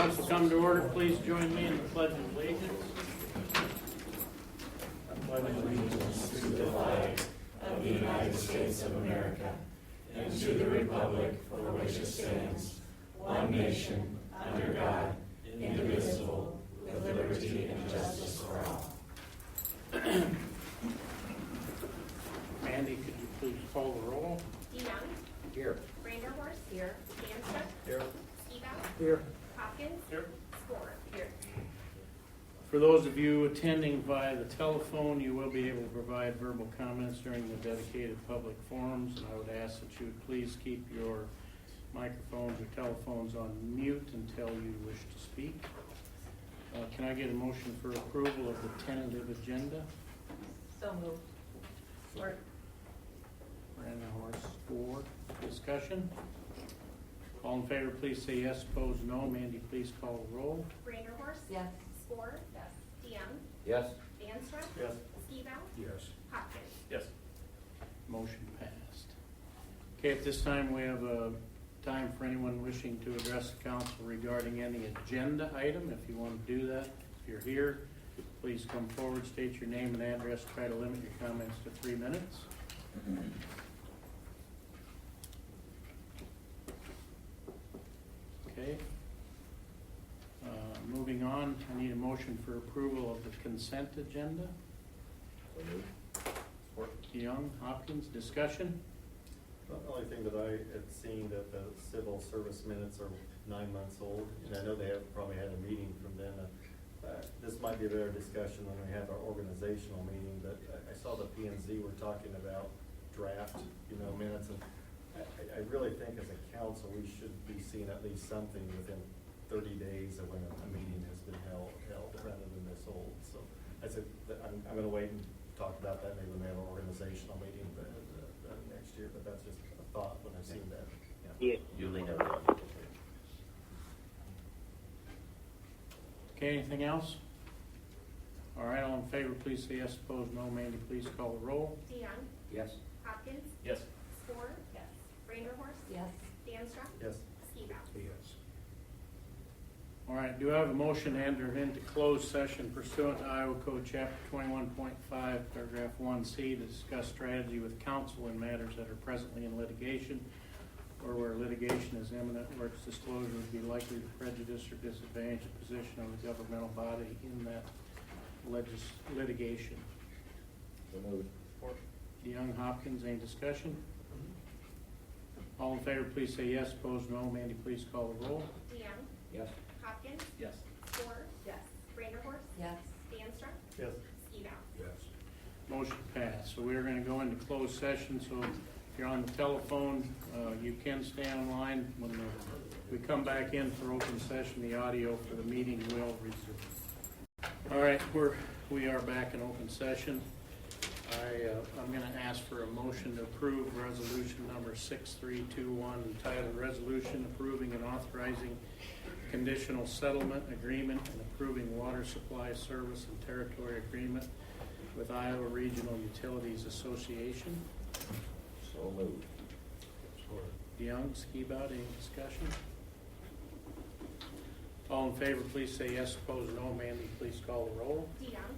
Council come to order. Please join me in the Pledge of Allegiance. I pledge allegiance to the flag of the United States of America and to the republic for which it stands, one nation, under God, indivisible, with liberty and justice for all. Mandy, could you please call the roll? DeYoung. Here. Branderhorst. Here. Danstruck. Here. Skibout. Here. Hopkins. Here. Score. Here. For those of you attending via the telephone, you will be able to provide verbal comments during the dedicated public forums, and I would ask that you would please keep your microphones or telephones on mute until you wish to speak. Can I get a motion for approval of the tentative agenda? So moved. Support. Branderhorst, for discussion. All in favor, please say yes. Opposed, no. Mandy, please call the roll. Branderhorst. Yes. Score. Yes. DeYoung. Yes. Danstruck. Yes. Skibout. Yes. Hopkins. Yes. Motion passed. Okay, at this time we have a time for anyone wishing to address the council regarding any agenda item. If you want to do that, if you're here, please come forward, state your name and address, try to limit your comments to 3 minutes. Okay. Moving on, I need a motion for approval of the consent agenda. Young, Hopkins, discussion? The only thing that I had seen that the civil service minutes are 9 months old, and I know they have probably had a meeting from then. This might be a better discussion when we have our organizational meeting, but I saw the P&Z were talking about draft, minutes, and I really think as a council, we should be seeing at least something within 30 days of when a meeting has been held rather than this old. So I said, I'm going to wait and talk about that maybe when we have an organizational meeting next year, but that's just a thought when I've seen that. Yeah. Duly noted. Okay, anything else? All right, all in favor, please say yes. Opposed, no. Mandy, please call the roll. DeYoung. Yes. Hopkins. Yes. Score. Yes. Branderhorst. Yes. Danstruck. Yes. Skibout. Yes. All right, do I have a motion to enter into closed session pursuant to Iowa Code Chapter 21.5, Paragraph 1C to discuss strategy with counsel in matters that are presently in litigation or where litigation is imminent or its disclosure would be likely to prejudice or disadvantage the position of the governmental body in that litigation. So moved. DeYoung, Hopkins, any discussion? All in favor, please say yes. Opposed, no. Mandy, please call the roll. DeYoung. Yes. Hopkins. Yes. Score. Yes. Branderhorst. Yes. Danstruck. Yes. Skibout. Yes. Motion passed. So we are going to go into closed session. So if you're on the telephone, you can stay online. When we come back in for open session, the audio for the meeting will resume. All right, we are back in open session. I'm going to ask for a motion to approve resolution number 6321, entitled Resolution Approving and Authorizing Conditional Settlement Agreement and Approving Water Supply Service and Territory Agreement with Iowa Regional Utilities Association. So moved. DeYoung, Skibout, any discussion? All in favor, please say yes. Opposed, no. Mandy, please call the roll. DeYoung.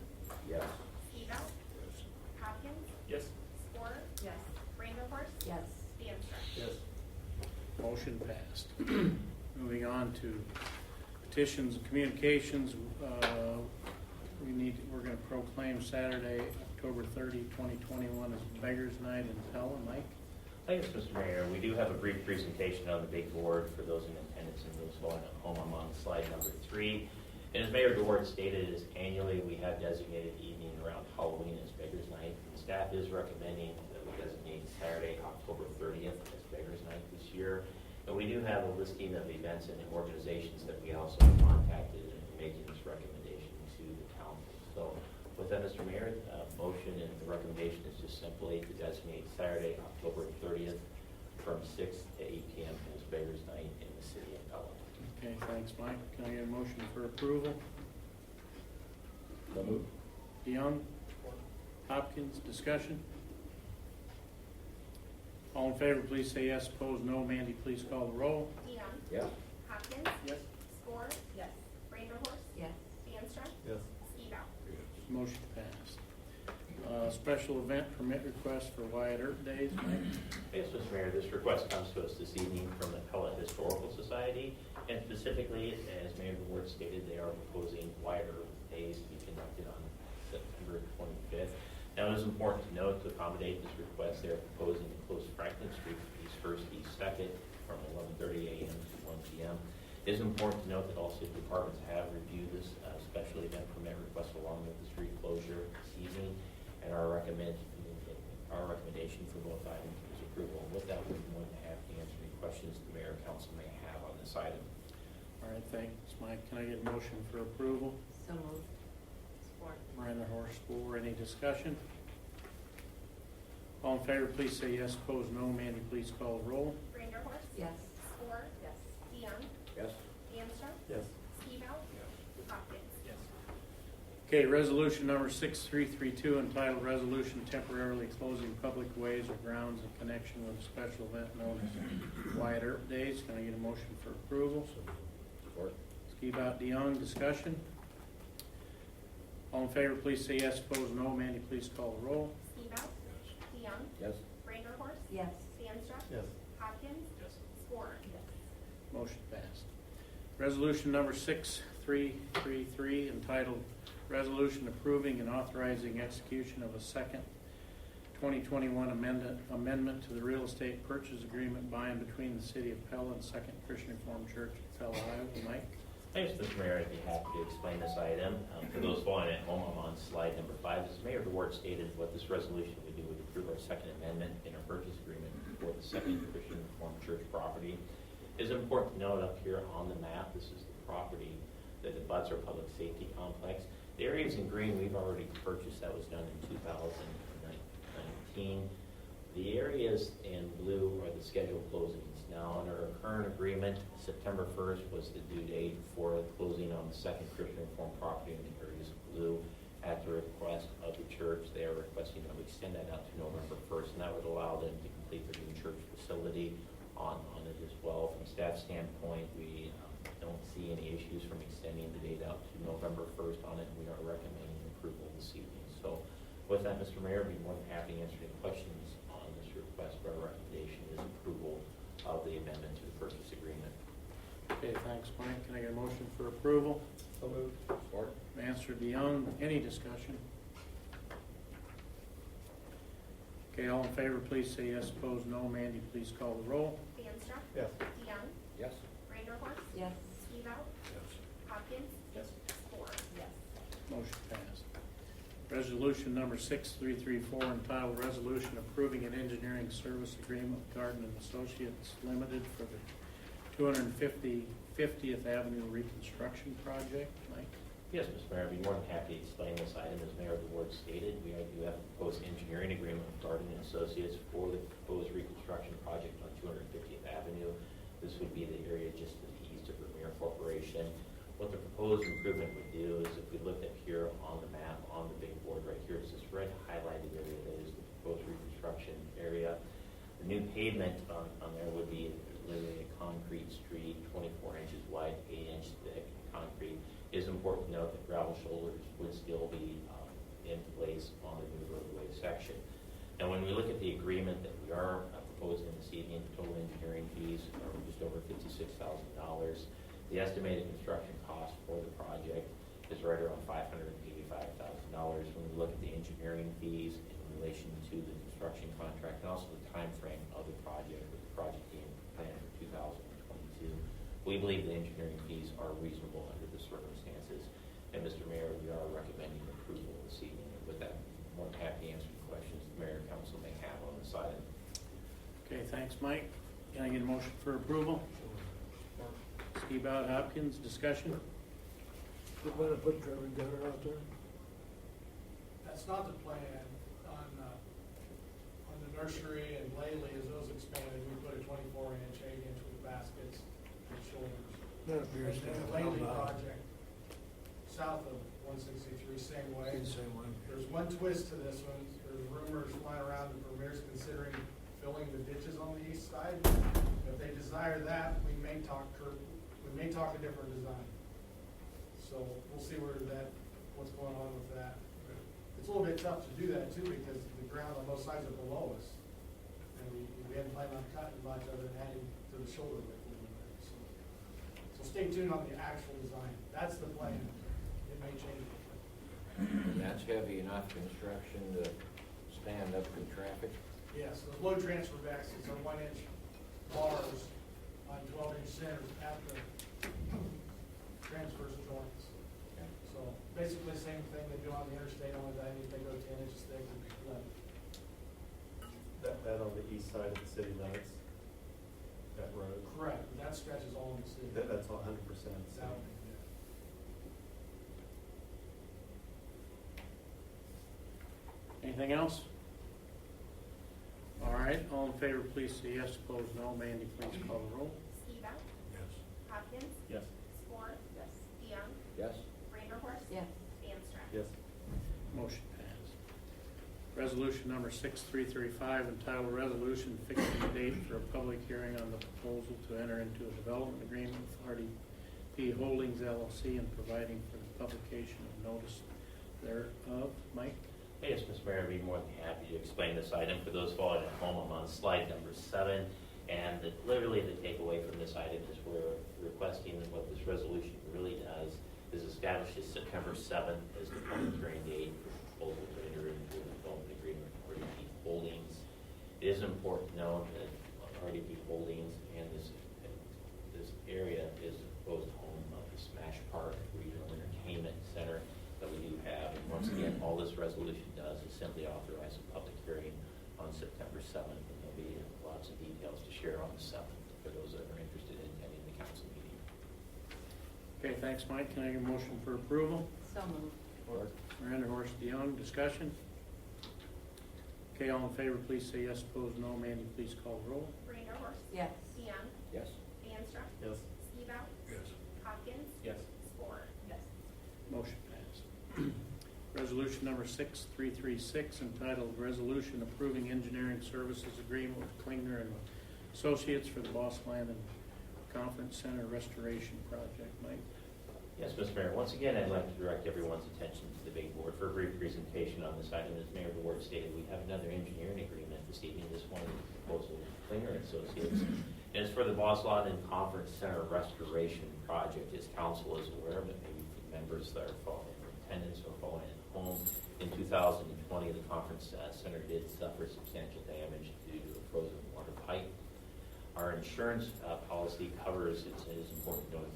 Yes. Skibout. Hopkins. Yes. Score. Yes. Branderhorst. Yes. Danstruck. Yes. Motion passed. Moving on to petitions and communications. We're going to proclaim Saturday, October 30, 2021 as Beggars Night in Pella. Mike? Thanks, Mr. Mayor. We do have a brief presentation on the big board for those in attendance and those following at home. I'm on slide number 3. And as Mayor DeWart stated, is annually we have designated evening around Halloween as Beggars Night. And staff is recommending that we designate Saturday, October 30th as Beggars Night this year. And we do have a listing of events and organizations that we also contacted in making this recommendation to the council. So with that, Mr. Mayor, motion and the recommendation is just simply to designate Saturday, October 30th from 6 to 8 p.m. as Beggars Night in the city of Pella. Okay, thanks, Mike. Can I get a motion for approval? So moved. DeYoung? Hopkins, discussion? All in favor, please say yes. Opposed, no. Mandy, please call the roll. DeYoung. Yes. Hopkins. Yes. Score. Yes. special event permit request for Wyatt Earp Days. Mike? Yes, Mr. Mayor, this request comes to us this evening from the Pella Historical Society, and specifically, as Mayor DeWart stated, they are proposing Wyatt Earp Days to be conducted on September 25th. Now, it is important to note, to accommodate this request, they are proposing to close Franklin Street East 1st, East 2nd from 11:30 a.m. to 1 p.m. It is important to note that all city departments have reviewed this special event permit request along with the street closure this evening, and our recommendation for both items is approval. With that, we're more than happy to answer any questions the mayor and council may have on this item. All right, thanks, Mike. Can I get a motion for approval? So moved. Support. Miranda Horace, for any discussion? All in favor, please say yes. Opposed, no. Mandy, please call the roll. Vanderhorst. Yes. Ford. Yes. DeYoung. Yes. DeAnstruck. Yes. Skibout. Hopkins. Okay, resolution number 6332, entitled Resolution Temporarily Closing Public Ways or Grounds in Connection with a Special Event Known as Wyatt Earp Days. Can I get a motion for approval? Support. Skibout, DeYoung, discussion? All in favor, please say yes. Opposed, no. Mandy, please call the roll. Skibout. DeYoung. Yes. Vanderhorst. Yes. DeAnstruck. Yes. Hopkins. Ford. Motion passed. Resolution number 6333, entitled Resolution Approving and Authorizing Execution of a Second 2021 Amendment to the Real Estate Purchase Agreement by and between the City of Pella and Second Christian Reformed Church of Pella, Iowa. Mike? Thanks, Mr. Mayor. I'd be happy to explain this item. For those following at home, I'm on slide number 5. As Mayor DeWart stated, what this resolution would do would approve our second amendment in our purchase agreement for the Second Christian Reformed Church property. It is important to note up here on the map, this is the property that abuts our public safety complex. The areas in green we've already purchased. That was done in 2019. The areas in blue are the scheduled closings. Now, under our current agreement, September 1st was the due date for closing on the Second Christian Reformed property in the areas of blue. At the request of the church, they are requesting that we extend that out to November 1st, and that would allow them to complete their new church facility on it as well. From a staff standpoint, we don't see any issues from extending the date out to November 1st on it. We are recommending approval this evening. So with that, Mr. Mayor, I'd be more than happy to answer any questions on this request. Our recommendation is approval of the amendment to the purchase agreement. Okay, thanks, Mike. Can I get a motion for approval? So moved. Support. Mansur, DeYoung, any discussion? Okay, all in favor, please say yes. Opposed, no. Mandy, please call the roll. DeAnstruck. Yes. DeYoung. Yes. Vanderhorst. Yes. Skibout. Hopkins. Yes. Ford. Yes. Motion passed. Resolution number 6334, entitled Resolution Approving an Engineering Service Agreement with Garden and Associates Limited for the 250th Avenue Reconstruction Project. Mike? Yes, Mr. Mayor, I'd be more than happy to explain this item. As Mayor DeWart stated, we do have a proposed engineering agreement with Garden and Associates for the proposed reconstruction project on 250th Avenue. This would be the area just to the east of Vermeer Corporation. What the proposed improvement would do is, if we looked at here on the map, on the big board right here, it's this red highlighted area that is the proposed reconstruction area. The new pavement on there would be literally a concrete street, 24 inches wide, 8-inch thick concrete. It is important to note that gravel shoulders would still be in place on the new roadway section. Now, when we look at the agreement that we are proposing this evening, the total engineering fees are just over $56,000. The estimated construction cost for the project is right around $585,000. When we look at the engineering fees in relation to the construction contract and also the time frame of the project, with the project being planned for 2022, we believe the engineering fees are reasonable under the circumstances. And Mr. Mayor, we are recommending approval this evening. And with that, I'm more than happy to answer any questions the mayor and council may have on this item. Okay, thanks, Mike. Can I get a motion for approval? Skibout, Hopkins, discussion? We're gonna put curb and gutter out there? That's not the plan. On the nursery and lately, as those expanded, we put a 24-inch, 8-inch with baskets and shoulders. That appears to And have the Lately come out. project, south of 163, same way. The same one. There's one twist to this one. There's rumors flying around that Premier's considering filling the ditches on the east side. If they desire that, we may talk a different design. So we'll see what's going on with that. it's a little bit tough to do that too, because the ground on both sides are below us. And we hadn't planned on cutting much other than adding to the shoulder width a little bit, so. So stay tuned on the actual design. That's the plan. It may change. And that's heavy enough construction to stand up in traffic? Yes, those load transfer baskets are 1-inch bars on 12-inch centers at the transverse joints. Okay. So basically the same thing they do on the interstate, only that they go 10 inches thick and 11. That on the east side of the city limits, that road, Correct, but that stretches all in the city. that's 100%. South, yeah. Anything else? All right, all in favor, please say yes. Opposed, no. Mandy, please call the roll. Skiba, Yes. Hopkins, Yes. Score. Yes. DeYoung, Yes? Vanderhorst. Yes. Danstrah. Yes. Motion passed. Resolution number 6335, entitled Resolution Fixing the Date for a Public Hearing on the Proposal to Enter into a Development Agreement with RDP Holdings LLC and providing for the publication of notice thereof. Mike? Yes, Mr. Mayor, I'd be more than happy to explain this item. For those following at home, I'm on slide number 7. And literally the takeaway from this item is we're requesting that what this resolution really does is establishes September 7th as the public hearing date for proposal to enter into a development agreement with RDP Holdings. It is important to note that RDP Holdings and this area is the proposed home of the Smash Park Regional Entertainment Center that we do have. And once again, all this resolution does is simply authorize a public hearing on September 7th. And there'll be lots of details to share on the 7th for those that are interested in attending the council meeting. Okay, thanks, Mike. Can I get a motion for approval? So moved. Vanderhorst, DeYoung, discussion? Okay, all in favor, please say yes. Opposed, no. Mandy, please call the roll. Vanderhorst. Yes. DeYoung, Yes? Danstrah. Yes. Skiba, Yes. Hopkins. Yes. Score. Yes. Motion passed. Resolution number 6336, entitled Resolution Approving Engineering Services Agreement with Klinger and Associates for the Boss Land and Conference Center Restoration Project. Mike? Yes, Mr. Mayor. Once again, I'd like to direct everyone's attention to the big board for a brief presentation on this item. As Mayor DeWart stated, we have another engineering agreement this evening. This one is a proposal with Klinger and Associates. And it's for the Boss Lawn and Conference Center Restoration Project. As council is aware of it, maybe members that are following in attendance or following at home. In 2020, the conference center did suffer substantial damage due to a frozen water pipe. Our insurance policy covers, it is important to note,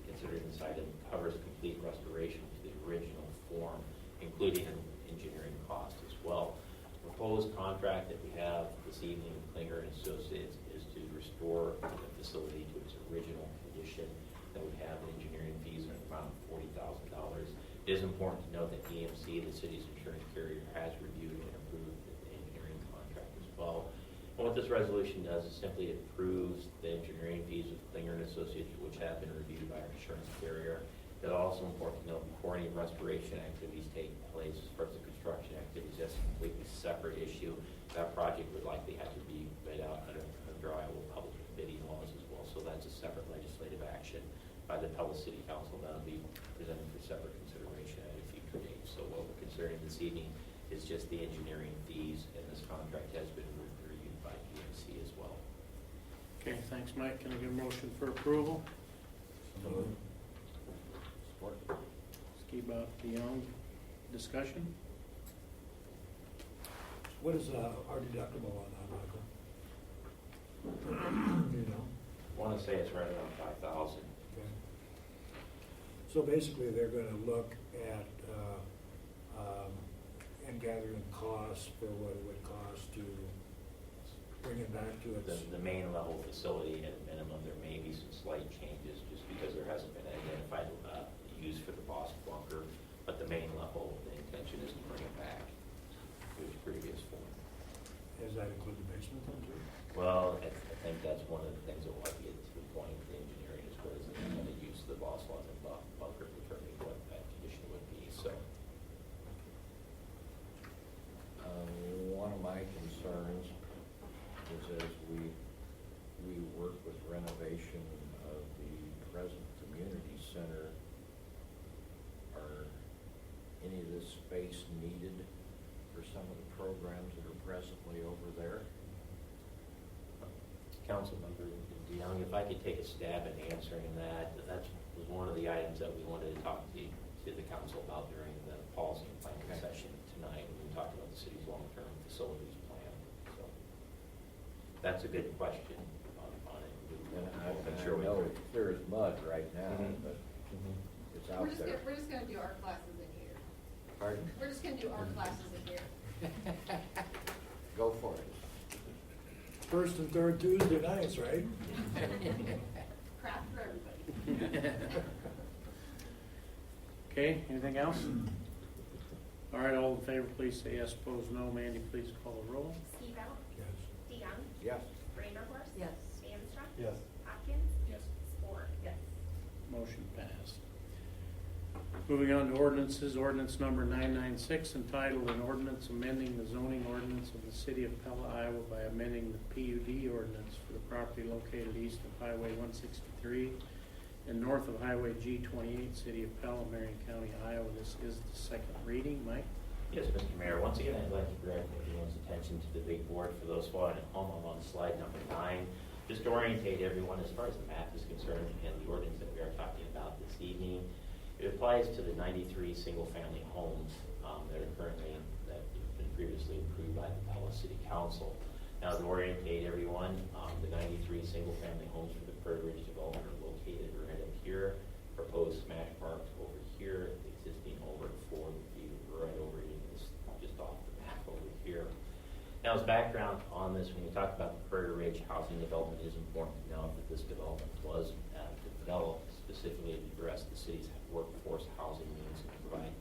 considering this item, covers complete restoration to the original form, including engineering cost as well. The proposed contract that we have this evening with Klinger and Associates is to restore the facility to its original condition. That would have engineering fees of around $40,000. It is important to note that EMC, the city's insurance carrier, has reviewed and approved the engineering contract as well. And what this resolution does is simply approves the engineering fees of Klinger and Associates, which have been reviewed by our insurance carrier. It's also important to note before any restoration activities take place, as far as the construction activities, that's a completely separate issue. That project would likely have to be bid out under Iowa public bidding laws as well. So that's a separate legislative action by the Pella City Council that'll be presented for separate consideration at a future date. So what we're considering this evening is just the engineering fees, and this contract has been reviewed by GMC as well. Okay, thanks, Mike. Can I get a motion for approval? So moved. Support? Skiba, DeYoung, discussion? What is our deductible on that, Michael? You know? I want to say it's right around 5,000. Okay. So basically, they're gonna look at, and gathering costs for what it would cost to bring it back to its. The main level facility, at a minimum, there may be some slight changes just because there hasn't been identified use for the boss bunker. But the main level, the intention is to bring it back to its previous form. Does that include the basement then too? Well, I think that's one of the things that will get to the point of the engineering is what is the intended use of the boss lawn and bunker, determining what that condition would be, so. One of my concerns is as we work with renovation of the present community space needed for some of the programs that are presently over there? Councilmember DeYoung, if I could take a stab at answering that, that was one of the items that we wanted to talk to the council about during the policy and planning session tonight, when we talked about the city's long-term facilities plan. So that's a good question on it. And I'm I sure we know could. it's clear as mud right now, Mhm. but it's We're out just there. gonna, we're just gonna do our classes in here. Pardon? We're just gonna do our classes in here. Go for it. First and third Tuesday nights, right? Craft for everybody. Okay, anything else? All right, all in favor, please say yes. Opposed, no. Mandy, please call the roll. Steve Out, Yes. DeYoung, Yes. Vanderhorst. Yes. Stanstrop. Yes. Hopkins. Yes. Spore. Yes. Motion passed. Moving on to ordinances, ordinance number 996, entitled an ordinance amending the zoning ordinance of the City of Pella, Iowa by amending the PUD ordinance for the property located east of Highway 163 and north of Highway G28, City of Pella, Marion County, Iowa. This is the second reading. Mike? Yes, Mr. Mayor, once again, I'd like to direct everyone's attention to the big board. For those following at home, I'm on slide number 9. Just to orientate everyone as far as the map is concerned and the ordinance that we are talking about this evening. It applies to the 93 single-family homes that are currently, that have been previously approved by the Pella City Council. Now, to orientate everyone, the 93 single-family homes for the Prairie Ridge development are located right up here. Proposed smash parks over here, existing over at 4 would be right over in this, just off the map over here. Now, as background on this, when we talk about the Prairie Ridge housing development, it is important to note that this development was developed specifically to address the city's workforce housing needs and provide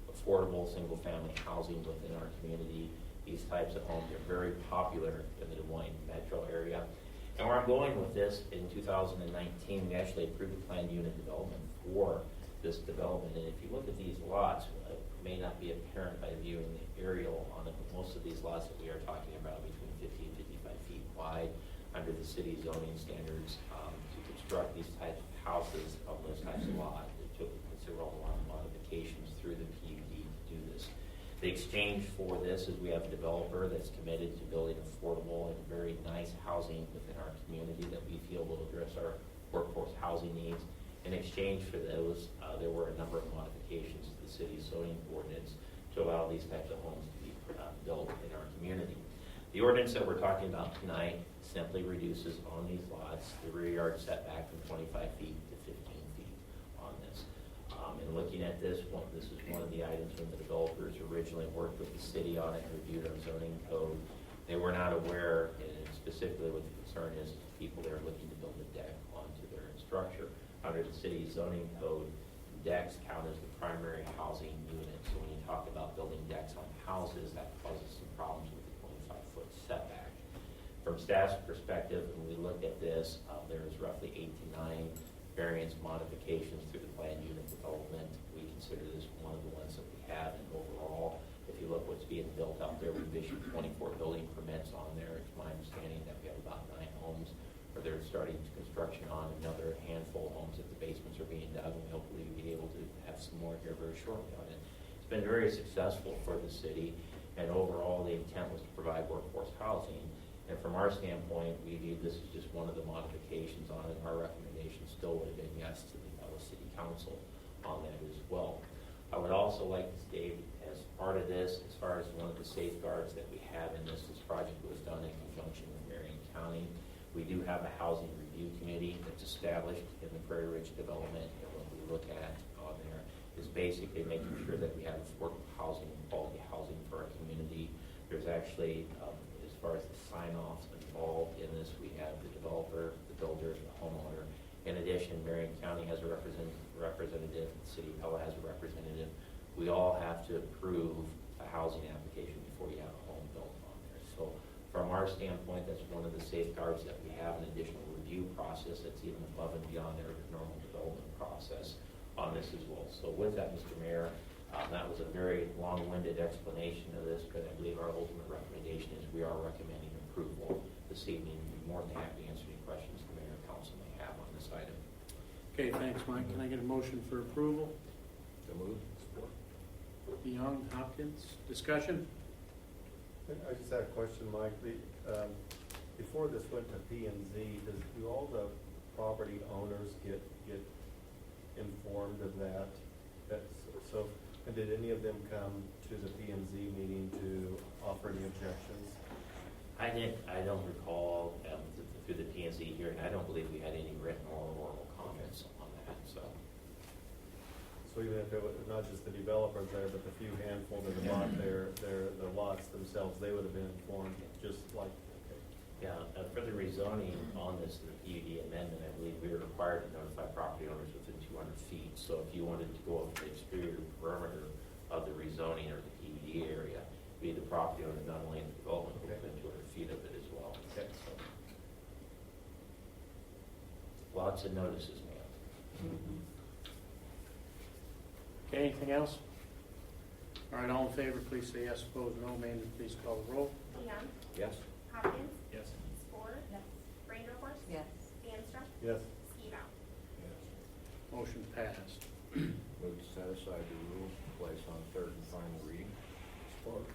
affordable single-family housing within our community. These types of homes are very popular in the Des Moines metro area. And where I'm going with this, in 2019, we actually approved a planned unit development for this development. And if you look at these lots, it may not be apparent by viewing the aerial on it, but most of these lots that we are talking about between 50 and 55 feet wide under the city zoning standards to construct these types of houses on those types of lots. It took a considerable amount of modifications through the PUD to do this. The exchange for this is we have a developer that's committed to building affordable and very nice housing within our community that we feel will address our workforce housing needs. In exchange for those, there were a number of modifications to the city's zoning ordinance to allow these types of homes to be built in our community. The ordinance that we're talking about tonight simply reduces on these lots the rear yard setback from 25 feet to 15 feet on this. And looking at this one, this is one of the items when the developers originally worked with the city on it and reviewed our zoning code. They were not aware, and specifically what the concern is people that are looking to build a deck onto their structure. Under the city's zoning code, decks count as the primary housing unit. So when you talk about building decks on houses, that causes some problems with the 25-foot setback. From staff's perspective, when we looked at this, there's roughly 8 to 9 variance modifications through the planned unit development. We consider this one of the ones that we have, and overall, if you look what's being built out there, we've issued 24 building permits on there. It's my understanding that we have about 9 homes where they're starting construction on, another handful of homes that the basements are being dug, and we hopefully we'll be able to have some more here very shortly on it. It's been very successful for the city, and overall, the intent was to provide workforce housing. And from our standpoint, we view this as just one of the modifications on it. Our recommendation still would have been yes to the Pella City Council on that as well. I would also like to state, as part of this, as far as one of the safeguards that we have in this project was done in conjunction with Marion County. We do have a housing review committee that's established in the Prairie Ridge development, and what we look at on there is basically making sure that we have affordable housing and quality housing for our community. There's actually, as far as the sign-offs involved in this, we have the developer, the builder, the homeowner. In addition, Marion County has a representative, the City of Pella has a representative. We all have to approve a housing application before you have a home built on there. So from our standpoint, that's one of the safeguards that we have, an additional review process that's even above and beyond their normal development process on this as well. So with that, Mr. Mayor, that was a very long-winded explanation of this, but I believe our ultimate recommendation is we are recommending approval this evening. We'd be more than happy to answer any questions the mayor and council may have on this item. Okay, thanks, Mike. Can I get a motion for approval? So moved. DeYoung, Hopkins, discussion? I just had a question, Mike. Before this went to P and Z, do all the property owners get informed of that? So, and did any of them come to the P and Z meeting to offer any objections? I don't recall through the PNC hearing, I don't believe we had any written or oral comments on that, so. So even if it was not just the developers there, but the few handful that have bought the lots themselves, they would have been informed, just like, okay. Yeah, for the rezoning on this, the PUD amendment, I believe we were required to notify property owners within 200 feet. So if you wanted to go up the exterior perimeter of the rezoning or the PUD area, be the property owner not only in the development, but within 200 feet of it as well. Okay. So, lots of notices, man. Okay, anything else? All right, all in favor, please say yes. Opposed, no. Mandy, please call the roll. DeYoung, Yes. Hopkins, Yes. Spore, Yes. Reindeerhorst, Yes. Danstruck, Yes. Skibout. Yes. Motion passed. Move to set aside the rules and place on third and final reading. Support.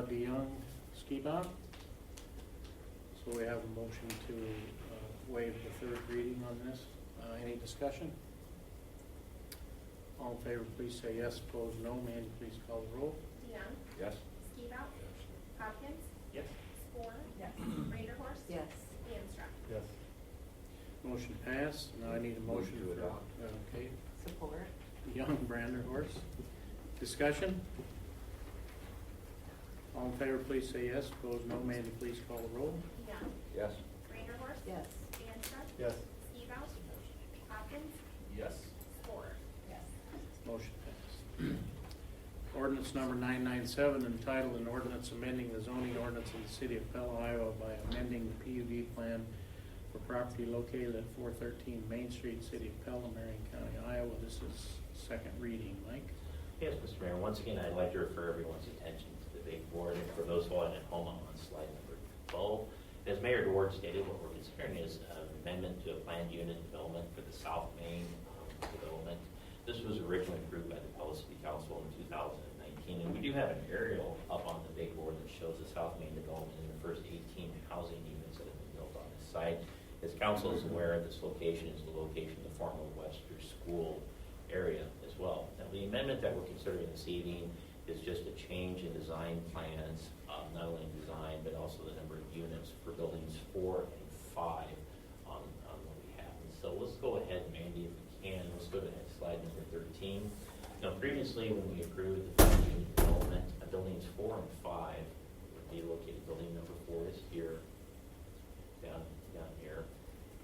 DeYoung, Skibout. So we have a motion to waive the third reading on this. Any discussion? All in favor, please say yes. Opposed, no. Mandy, please call the roll. DeYoung, Yes? Skibout, Yes. Hopkins, Yes. Spore, Yes. Reindeerhorst, Yes. Danstruck. Yes. Motion passed. Now I need a motion Move to for- adopt. Okay, Support. DeYoung, Branderhorst. Discussion? All in favor, please say yes. Opposed, no. Mandy, please call the roll. DeYoung, Yes? Reindeerhorst, Yes. Danstruck, Yes. Skibout, Hopkins, Yes. Spore. Yes. Motion passed. Ordinance number 997, entitled an ordinance amending the zoning ordinance of the City of Pella, Iowa by amending the PUD plan for property located at 413 Main Street, City of Pella, Marion County, Iowa. This is second reading. Mike? Yes, Mr. Mayor, once again, I'd like to refer everyone's attention to the big board, and for those following at home, I'm on slide number 12. As Mayor Dewar stated, what we're considering is an amendment to a planned unit development for the South Main development. This was originally approved by the Pella City Council in 2019, and we do have an aerial up on the big board that shows the South Main development in the first 18 housing units that have been built on this site. As council is aware, this location is the location of the former Webster School area as well. Now, the amendment that we're considering this evening is just a change in design plans, not only in design, but also the number of units for buildings 4 and 5 on what we have. And so let's go ahead, Mandy, if we can. Let's go to slide number 13. Now, previously, when we approved the unit development, buildings 4 and 5 would be located. Building number 4 is here, down here.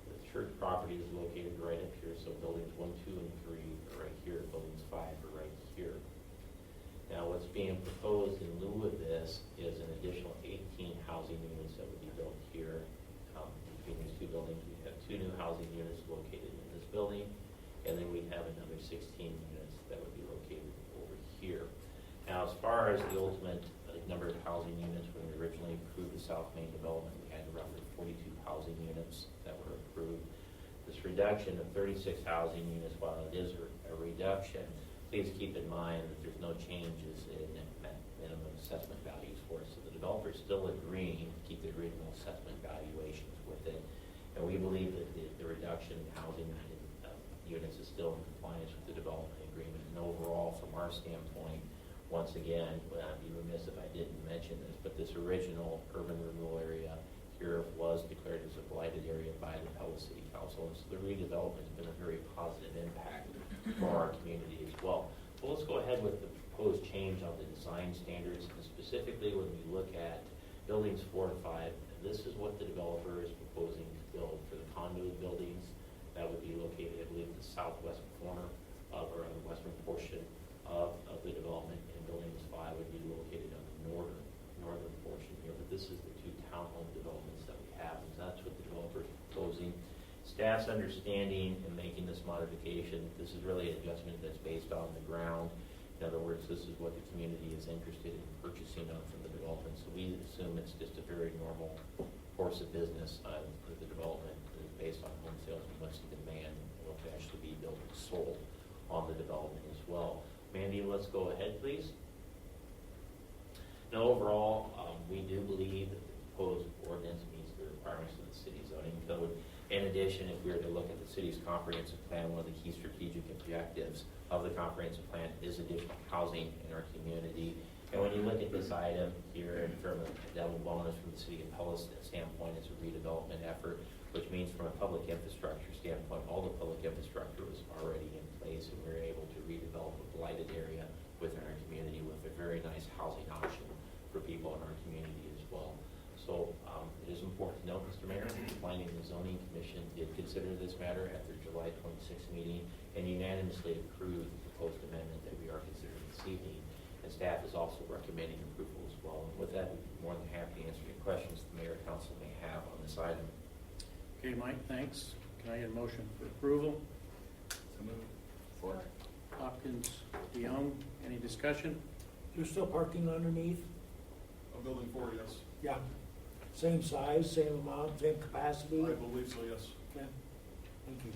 The church property is located right up here, so buildings 1, 2, and 3 are right here. Buildings 5 are right here. Now, what's being proposed in lieu of this is an additional 18 housing units that would be built here. Between these two buildings, we have 2 new housing units located in this building, and then we have another 16 units that would be located over here. Now, as far as the ultimate number of housing units, when we originally approved the South Main development, we had roughly 42 housing units that were approved. This reduction of 36 housing units, while it is a reduction, please keep in mind that there's no changes in minimum assessment values for it. So the developer is still agreeing to keep the original assessment valuations with it. And we believe that the reduction in housing units is still in compliance with the development agreement. And overall, from our standpoint, once again, I'd be remiss if I didn't mention this, but this original urban renewal area here was declared as a blighted area by the Pella City Council. And so the redevelopment has been a very positive impact for our community as well. Well, let's go ahead with the proposed change on the design standards, and specifically when we look at buildings 4 and 5, this is what the developer is proposing to build for the conduit buildings that would be located, I believe, in the southwest corner of, or the western portion of the development, and buildings 5 would be located on the northern portion here. But this is the 2 townhome developments that we have, and that's what the developer is proposing. Staff's understanding in making this modification, this is really an adjustment that's based on the ground. In other words, this is what the community is interested in purchasing on from the development. So we assume it's just a very normal course of business for the development is based on home sales and what's the demand and what can actually be built and sold on the development as well. Mandy, let's go ahead, please. Now, overall, we do believe that the proposed ordinance meets the requirements of the city zoning code. In addition, if we were to look at the city's comprehensive plan, one of the key strategic objectives of the comprehensive plan is additional housing in our community. And when you look at this item here, and from a double bonus from the City of Pella standpoint, it's a redevelopment effort, which means from a public infrastructure standpoint, all the public infrastructure was already in place, and we were able to redevelop a blighted area within our community with a very nice housing option for people in our community as well. So it is important to note, Mr. Mayor, the Planning and Zoning Commission did consider this matter at their July 26th meeting and unanimously approved the proposed amendment that we are considering this evening. And staff is also recommending approval as well. And with that, we'd be more than happy to answer any questions the mayor and council may have on this item. Okay, Mike, thanks. Can I get a motion for approval? Support. Hopkins, DeYoung, any discussion? There's still parking underneath? A building 4, yes. Yeah. Same size, same amount, same capacity? I believe so, yes. Okay, thank you.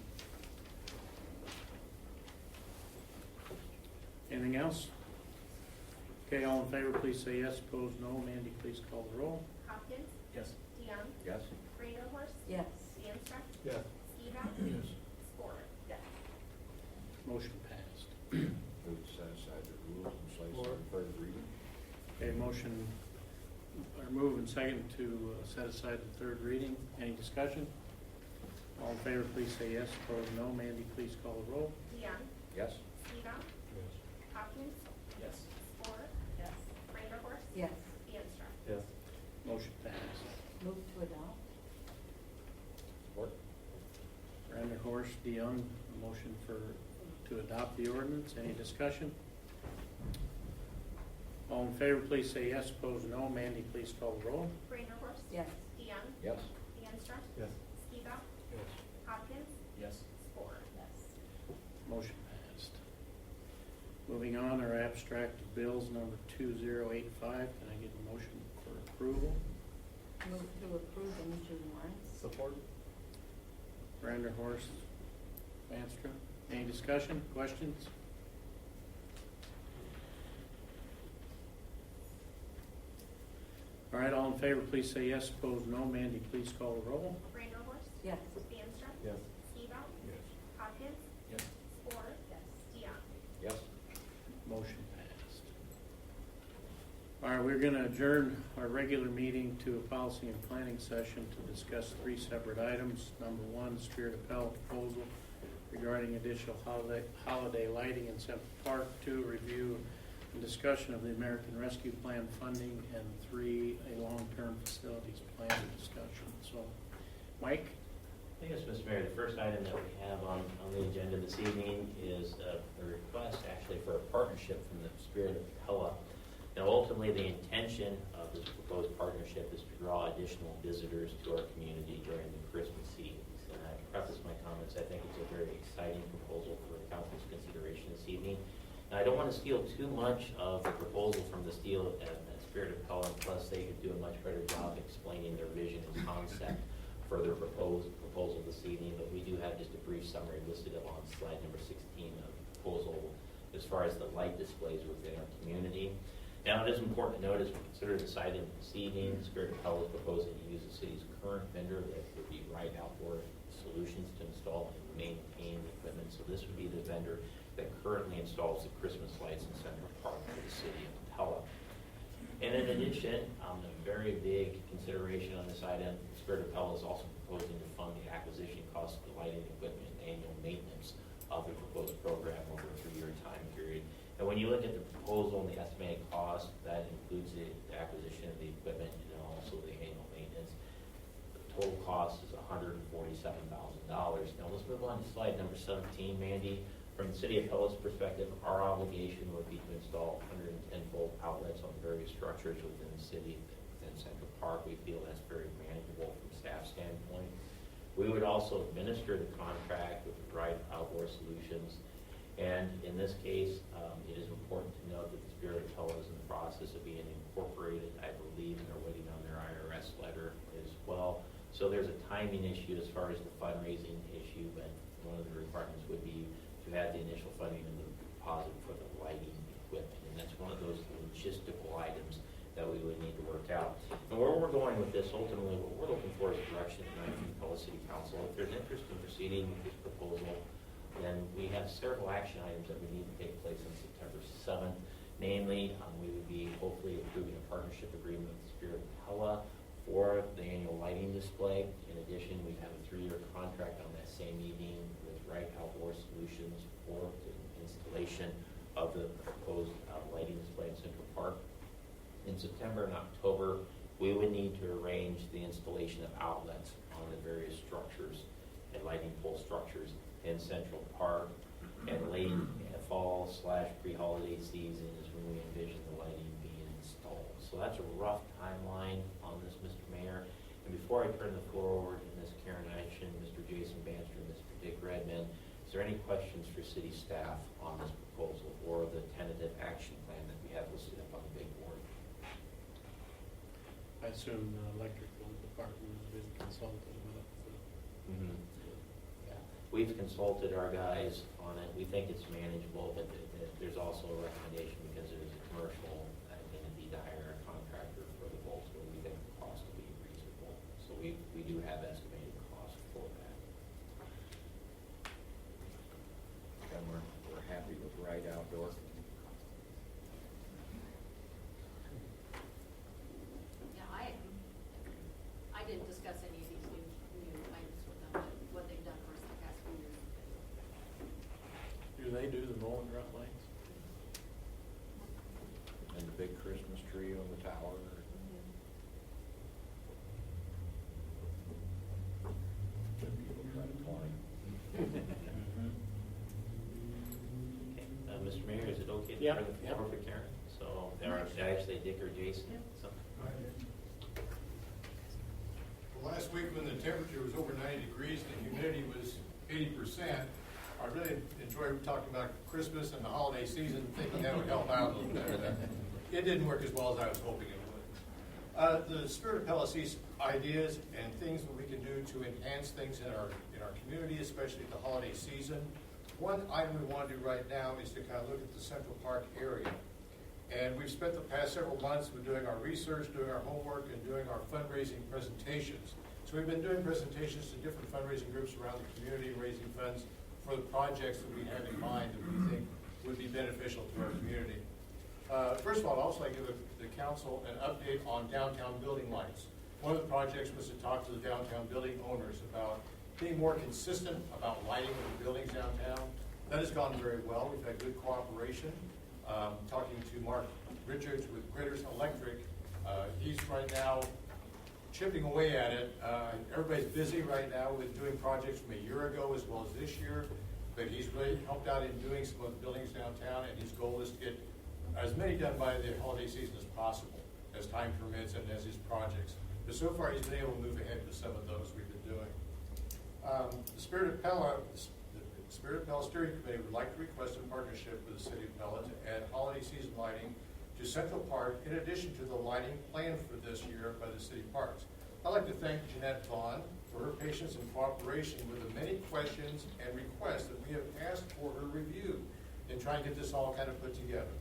Anything else? Okay, all in favor, please say yes. Opposed, no. Mandy, please call the roll. Hopkins, Yes. DeYoung, Yes. Reindeerhorst, Yes. Stanser, Yes. Skibout, Yes. Ford. Yes. Motion passed. Move to set aside the rules and place on third reading. Okay, motion, or move and second to set aside the third reading. Any discussion? All in favor, please say yes. Opposed, no. Mandy, please call the roll. DeYoung, Yes. Skibout, Yes. Hopkins, Yes. Ford. Yes. Reindeerhorst, Yes. Yes. Stanser. Motion passed. Move to adopt? Support. Reindeerhorst, DeYoung, a motion to adopt the ordinance. Any discussion? All in favor, please say yes. Opposed, no. Mandy, please call the roll. Reindeerhorst, Yes. DeYoung, Yes. Stanser, Yes. Skibout, Yes. Hopkins, Yes. Ford. Yes. Motion passed. Moving on, our abstract of bills number 2085. Can I get a motion for approval? Move to approve the major warrants? Support? Reindeerhorst, Vanstra. Any discussion, questions? All right, all in favor, please say yes. Opposed, no. Mandy, please call the roll. Reindeerhorst, Yes. Stanser, Yes. Skibout, Yes. Hopkins, Yes. Ford. Yes. DeYoung. Yes. Motion passed. All right, we're going to adjourn our regular meeting to a policy and planning session to discuss 3 separate items. Number 1, Spirit of Pella proposal regarding additional holiday lighting in Central Park. 2, review and discussion of the American Rescue Plan funding. And 3, a long-term facilities plan discussion. So, Mike? Yes, Mr. Mayor, the first item that we have on the agenda this evening is a request actually for a partnership from the Spirit of Pella. Now, ultimately, the intention of this proposed partnership is to draw additional visitors to our community during the Christmas season. And I preface my comments, I think it's a very exciting proposal for the council's consideration this evening. Now, I don't want to steal too much of the proposal from the Spirit of Pella, plus they could do a much better job explaining their vision and concept for their proposal this evening, but we do have just a brief summary listed on slide number 16 of the proposal as far as the light displays within our community. Now, it is important to note as we consider this item this evening, the Spirit of Pella is proposing to use the city's current vendor that would be Right Outdoor Solutions to install and maintain the equipment. So this would be the vendor that currently installs the Christmas lights in Central Park for the City of Pella. And in addition, a very big consideration on this item, the Spirit of Pella is also proposing to fund the acquisition cost of the lighting equipment and annual maintenance of the proposed program over a 3-year time period. And when you look at the proposal and the estimated cost, that includes the acquisition of the equipment and also the annual maintenance. The total cost is $147,000. Now let's move on to slide number 17, Mandy. From the City of Pella's perspective, our obligation would be to install 110-volt outlets on various structures within the city, within Central Park. We feel that's very manageable from a staff standpoint. We would also administer the contract with the Right Outdoor Solutions. And in this case, it is important to note that the Spirit of Pella is in the process of being incorporated, I believe, and they're waiting on their IRS letter as well. So there's a timing issue as far as the fundraising issue, but one of the requirements would be to have the initial funding and the deposit for the lighting logistical items that we would need to work out. And where we're going with this, ultimately, what we're looking for is direction tonight from the Pella City Council. If there's interest in proceeding with this proposal, then we have several action items that we need to take place on September 7th. Namely, we would be hopefully approving a partnership agreement with the Spirit of Pella for the annual lighting display. In addition, we have a 3-year contract on that same evening with Wright Outdoor Solutions for the installation of the proposed lighting display in Central Park. In September and October, we would need to arrange the installation of outlets on the various structures and lighting pole structures in Central Park. And late fall/pre-holiday season is when we envision the lighting being installed. So that's a rough timeline on this, Mr. Mayor. And before I turn the floor over to Ms. Karen Eichen, Mr. Jason Banster, and Mr. Dick Redmond, is there any questions for city staff on this proposal or the tentative action plan that we have listed up on the big board? I assume the electrical department has been consulted about the. Yeah. We've consulted our guys on it. We think it's manageable, but there's also a recommendation because it is a commercial entity to hire a contractor for the bolts, but we think the cost to be reasonable. So we do have estimated cost for that. And we're happy with Right Outdoor. Yeah, I didn't discuss any of these new items with them, but what they've done for us the past few years. Do they do the roll and drop lights? And the big Christmas tree on the tower. Should be able to try to climb. Okay. Mr. Mayor, is it okay to Yeah, turn the floor for Karen? So there are actually Dick or Jason. So. Well, last week when the temperature was over 90 degrees and the humidity was 80%, I really enjoyed talking about Christmas and the holiday season, thinking that would help out a little bit. It didn't work as well as I was hoping it would. The Spirit of Pella sees ideas and things that we can do to enhance things in our community, especially the holiday season. One item we want to do right now is to kind of look at the Central Park area. And we've spent the past several months with doing our research, doing our homework, and doing our fundraising presentations. So we've been doing presentations to different fundraising groups around the community, raising funds for the projects that we have in mind that we think would be beneficial to our community. First of all, I'd also like to give the council an update on downtown building lights. One of the projects was to talk to the downtown building owners about being more consistent about lighting of the buildings downtown. That has gone very well. We've had good cooperation. Talking to Mark Richards with Gritters Electric, he's right now chipping away at it. Everybody's busy right now with doing projects from a year ago as well as this year, but he's really helped out in doing some of the buildings downtown, and his goal is to get as many done by the holiday season as possible, as time permits and as his projects. But so far, he's been able to move ahead with some of those we've been doing. The Spirit of Pella Steering Committee would like to request a partnership with the City of Pella to add holiday season lighting to Central Park in addition to the lighting planned for this year by the city parks. I'd like to thank Jeanette Vaughn for her patience and cooperation with the many questions and requests that we have asked for her review in trying to get this all kind of put together.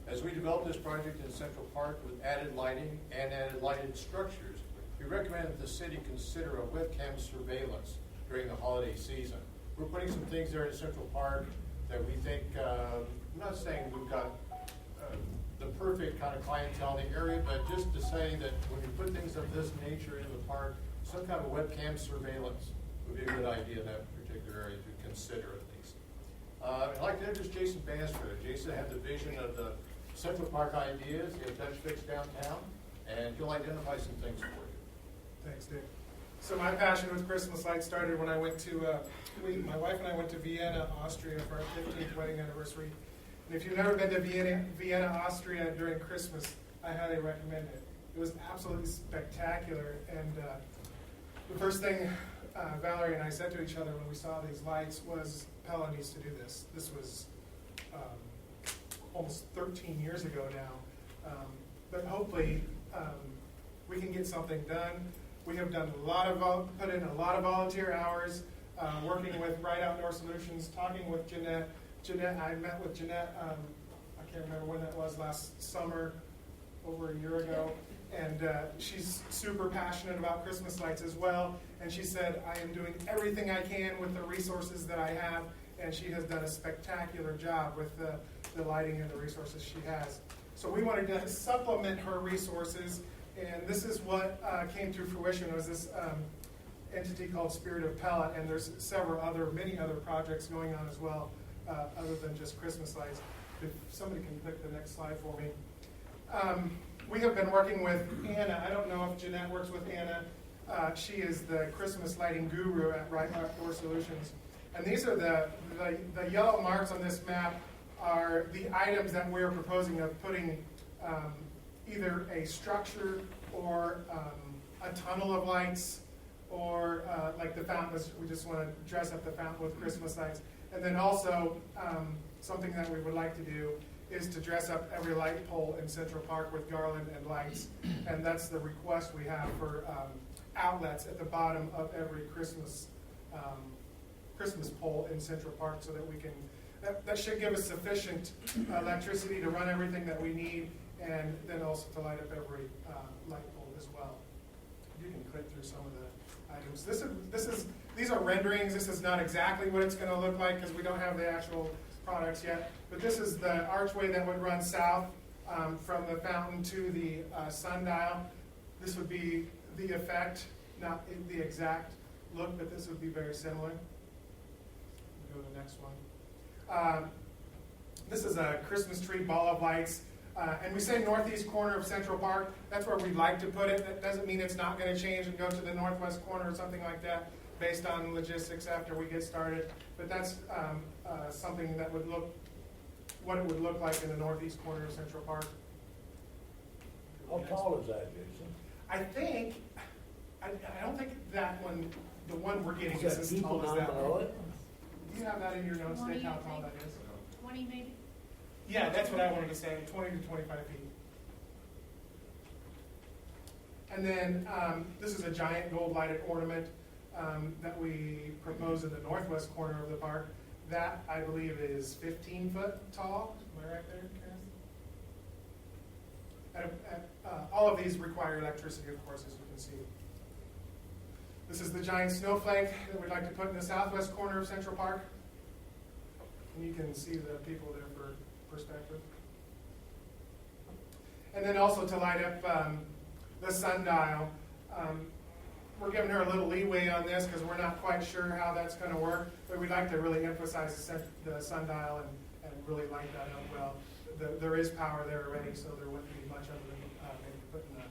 As we develop this project in Central Park with added lighting and added lighted structures, we recommend that the city consider a webcam surveillance during the holiday season. We're putting some things there in Central Park that we think, I'm not saying we've got the perfect kind of clientele in the area, but just to say that when you put things of this nature in the park, some kind of webcam surveillance would be a good idea in that particular area to consider at least. I'd like to introduce Jason Banster. Jason had the vision of the Central Park ideas, he has Dutch Fix downtown, and he'll identify some things for you. Thanks, Dick. So my passion with Christmas lights started when I went to, my wife and I went to Vienna, Austria for our 15th wedding anniversary. And if you've never been to Vienna, Austria during Christmas, I highly recommend it. It was absolutely spectacular. And the first thing Valerie and I said to each other when we saw these lights was, Pella needs to do this. This was almost 13 years ago now. But hopefully we can get something done. We have done put in a lot of volunteer hours, working with Right Outdoor Solutions, talking with Jeanette. I met with Jeanette a I can't remember when that was, last summer, over a year ago. And she's super passionate about Christmas lights as well. And she said, I am doing everything I can with the resources that I have. And she has done a spectacular job with the lighting and the resources she has. So we wanted to supplement her resources. And this is what came to fruition. It was this entity called Spirit of Pella. And there's many other projects going on as well, other than just Christmas lights. If somebody can click the next slide for me. We have been working with Anna. I don't know if Jeanette works with Anna. She is the Christmas lighting guru at Right Outdoor Solutions. And these are the yellow marks on this map are the items that we're proposing of putting either a structure or a tunnel of lights, or like the fountain. We just want to dress up the fountain with Christmas lights. And then also something that we would like to do is to dress up every light pole in Central Park with garland and lights. And that's the request we have for outlets at the bottom of every Christmas pole in Central Park, so that we can, that should give us sufficient electricity to run everything that we need, and then also to light up every light pole as well. You can click through some of the items. These are renderings. This is not exactly what it's going to look like because we don't have the actual products yet. But this is the archway that would run south from the fountain to the sundial. This would be the effect, not the exact look, but this would be very similar. Go to the next one. This is a Christmas tree ball of lights. And we say northeast corner of Central Park. That's where we'd like to put it. That doesn't mean it's not going to change and go to the northwest corner or something like that based on logistics after we get started. But that's something that would look, what it would look like in the northeast corner of Central Park. How tall is that, Jason? I don't think that one, the one we're getting Is is that as people tall as down that below one. it? Do you have that in your notes, Dick, how tall that is? 20 maybe? Yeah, that's what I wanted to say, 20 to 25 feet. And then this is a giant gold lighted ornament that we propose in the northwest corner of the park. That, I believe, is 15 foot tall. Am I right there, Karen? All of these require electricity, of course, as you can see. This is the giant snowflake that we'd like to put in the southwest corner of Central Park. And you can see the people there for perspective. And then also to light up the sundial. We're giving her a little leeway on this because we're not quite sure how that's going to work, but we'd like to really emphasize the sundial and really light that up well. There is power there already, so there wouldn't be much other than maybe putting an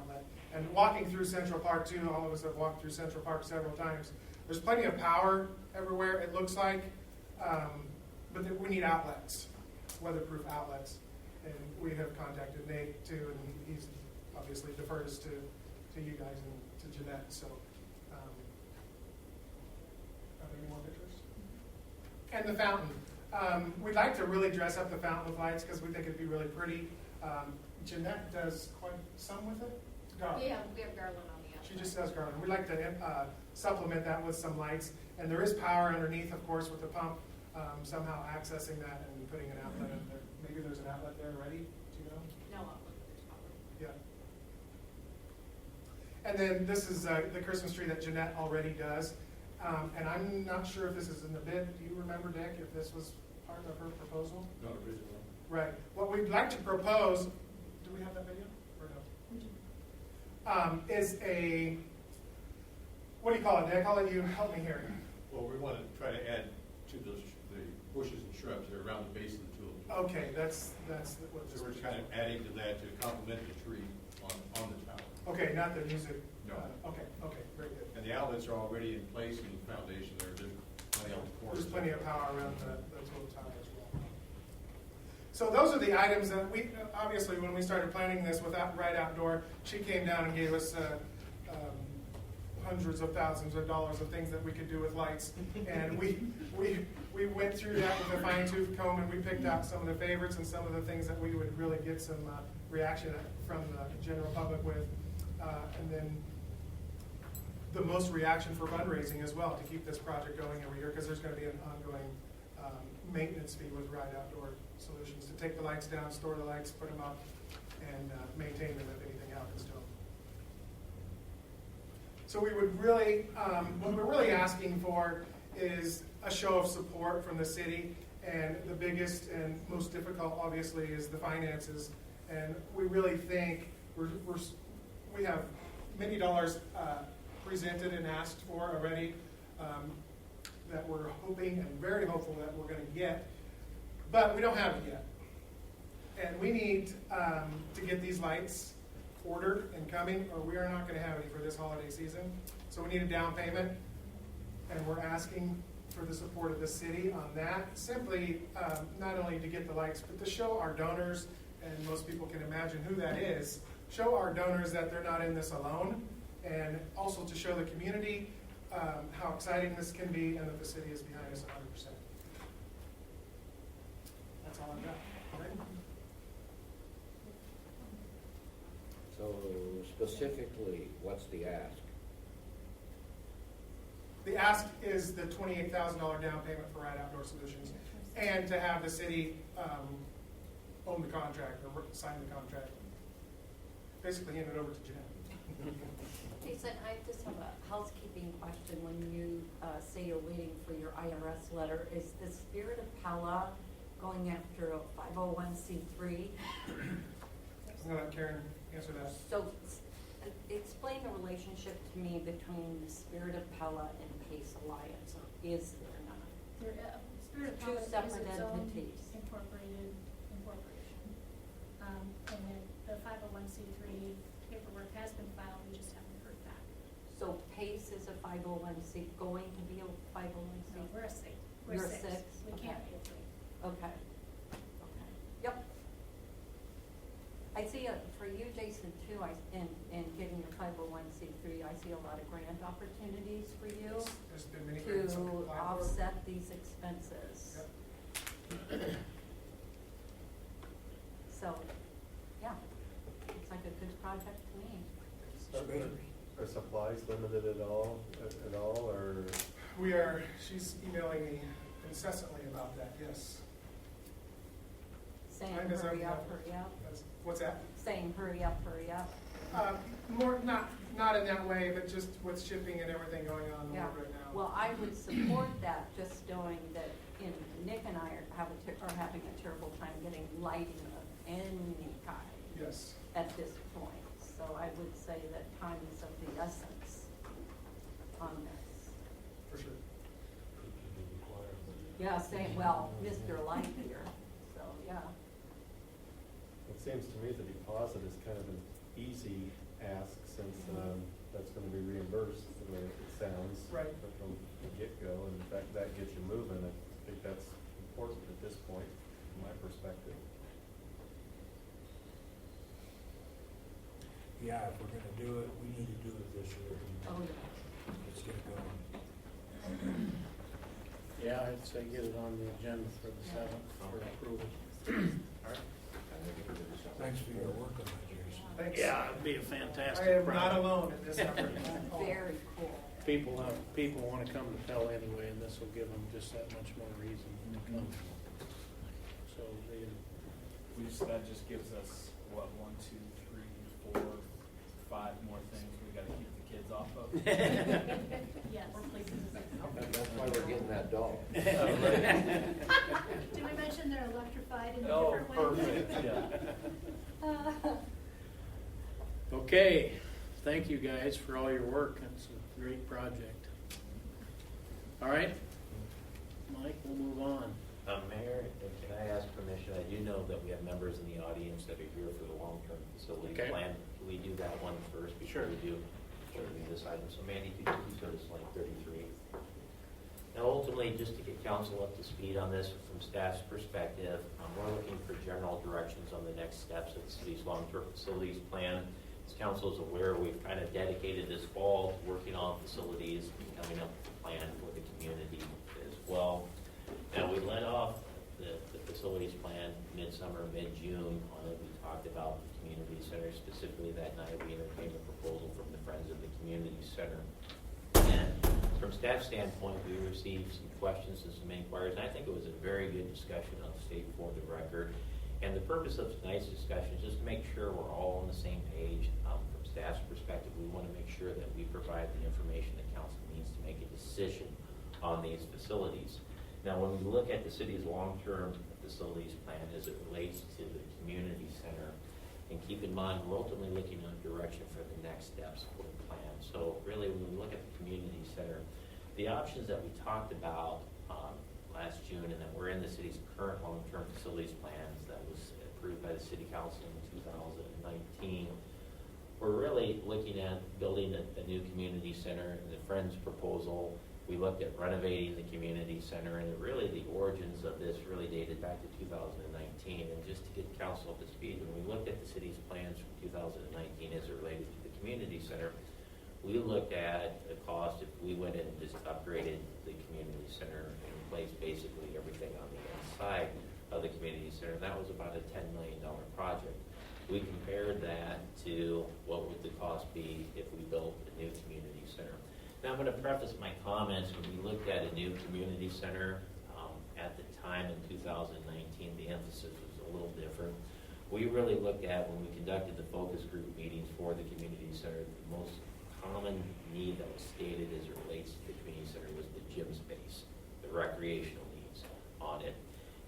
outlet. And walking through Central Park too, all of us have walked through Central Park several times. There's plenty of power everywhere, it looks like, but we need outlets, weatherproof outlets. And we have contacted Nate too, and he's obviously deferred us to you guys and to Jeanette. So, are there any more pictures? And the fountain. We'd like to really dress up the fountain with lights because we think it'd be really pretty. Jeanette does quite some with it. Garland. Yeah, we have garland on the outside. She just does garland. We'd like to supplement that with some lights. And there is power underneath, of course, with the pump, somehow accessing that and putting an outlet in there. Maybe there's an outlet there already, do you know? No outlet, there's power. Yeah. And then this is the Christmas tree that Jeanette already does. And I'm not sure if this is in the bid. Do you remember, Dick, if this was part of her proposal? Not originally. Right. What we'd like to propose, do we have that video or no? Is a, what do you call it, Dick? I'll let you help me here. Well, we want to try to add to the bushes and shrubs that are around the base of the tulip. Okay, that's what this So we're kind of adding to that to complement the tree on the tower. Okay, not the music. No. Okay, very good. And the outlets are already in place in the foundation. There's plenty on the corners. There's plenty of power around the total tower as well. So those are the items that we, obviously when we started planning this with Right Outdoor, she came down and gave us hundreds of thousands of dollars of things that we could do with lights. And we went through that with a fine-tooth comb, and we picked out some of the favorites and some of the things that we would really get some reaction from the general public with. And then the most reaction for fundraising as well, to keep this project going every year, because there's going to be an ongoing maintenance fee with Ride Outdoor Solutions, to take the lights down, store the lights, put them up, and maintain them if anything happens to them. So we would really, what we're really asking for is a show of support from the city, and the biggest and most difficult, obviously, is the finances. And we really think we have many dollars presented and asked for already that we're hoping and very hopeful that we're going to get, but we don't have it yet. And we need to get these lights ordered and coming, or we are not going to have any for this holiday season. So we need a down payment, and we're asking for the support of the city on that, simply not only to get the lights, but to show our donors, and most people can imagine who that is, show our donors that they're not in this alone, and also to show the community how exciting this can be and that the city is behind us 100%. That's all I've got. Okay? So specifically, what's the ask? The ask is the $28,000 down payment for Ride Outdoor Solutions, and to have the city own the contract or sign the contract. Basically hand it over to Jen. Jason, I just have a housekeeping question. When you say you're waiting for your IRS letter, is the Spirit of Pella going after a 501c3? I'm going to let Karen answer that. So explain the relationship to me between the Spirit of Pella and Pace Alliance, or is there not? Spirit of Two Pella is separate its own entities. incorporated incorporation. And then the 501c3 paperwork has been filed, we just haven't heard back. So Pace is a 501c, going to be a 501c? No, we're a six. You're a six? We Okay. can't be a three. Okay. Okay. Yep. I see, for you, Jason, too, in getting your 501c3, I see a lot of grant opportunities for you There's been many grants to applied for. offset these expenses. Yep. So, yeah, looks like a good project to me. Are supplies limited at all, or? She's emailing me incessantly about that, yes. Saying Time is hurry up. up, hurry up. What's that? Saying hurry up, hurry up. More, not in that way, but just with shipping and everything going on in the Yeah. world right now. Well, I would support that, just knowing that, Nick and I are having a terrible time getting lighting of any kind Yes, at this point. So I would say that time is of the essence on this. for sure. Yeah, well, Mr. Light here, so, yeah. It seems to me the deposit is kind of an easy ask, since that's gonna be reimbursed the way it sounds. Right. From the get-go, and that gets you moving. I think that's important at this point, from my perspective. Yeah, if we're gonna do it, we need to do it this year. Oh, yeah. Let's get going. Yeah, I'd say get it on the agenda for the 7th for approval. All right. Thanks for your work on that, Jason. Thanks. Yeah, it'd be a fantastic I am project. not alone in this effort. Very cool. People want to come to Pella anyway, and this will give them just that much more reason to come. So That just gives us, what, 1, 2, 3, 4, 5 more things we gotta keep the kids off of? Yes. That's why we're getting that dog. Did we mention they're electrified in a Oh, different way? perfect, yeah. Okay, thank you guys for all your work. It's a great project. All right, Mike, we'll move on. Mayor, can I ask permission? I do know that we have members in the audience that are here for the long-term facility Okay. plan. Can we do that one first before Sure. we do this item? So Mandy, could you go to slide 33? Now ultimately, just to get council up to speed on this from staff's perspective, we're looking for general directions on the next steps of the city's long-term facilities plan. As council is aware, we've kind of dedicated this fall to working on facilities and coming up with a plan for the community as well. Now, we led off the facilities plan midsummer, mid-June. We talked about the community center. Specifically that night, we entertained a proposal from the Friends of the Community Center. And From staff standpoint, we received some questions and some inquiries, and I think it was a very good discussion. I'll state for the record. And the purpose of tonight's discussion is just to make sure we're all on the same page. From staff's perspective, we want to make sure that we provide the information that council needs to make a decision on these facilities. Now, when we look at the city's long-term facilities plan as it relates to the community center, and keep in mind, we're ultimately looking at direction for the next steps for the plan. So really, when we look at the community center, the options that we talked about last June and that were in the city's current long-term facilities plans that was approved by the city council in 2019, we're really looking at building a new community center. In the Friends proposal, we looked at renovating the community center, and really the origins of this really dated back to 2019. And just to get council up to speed, when we looked at the city's plans from 2019 as it related to the community center, we looked at the cost if we went in and just upgraded the community center and replaced basically everything on the inside of the community center. That was about a $10 million project. We compared that to what would the cost be if we built a new community center. Now, I'm going to preface my comments. When we looked at a new community center at the time in 2019, the emphasis was a little different. We really looked at, when we conducted the focus group meetings for the community center, the most common need that was stated as it relates to the community center was the gym space, the recreational needs on it.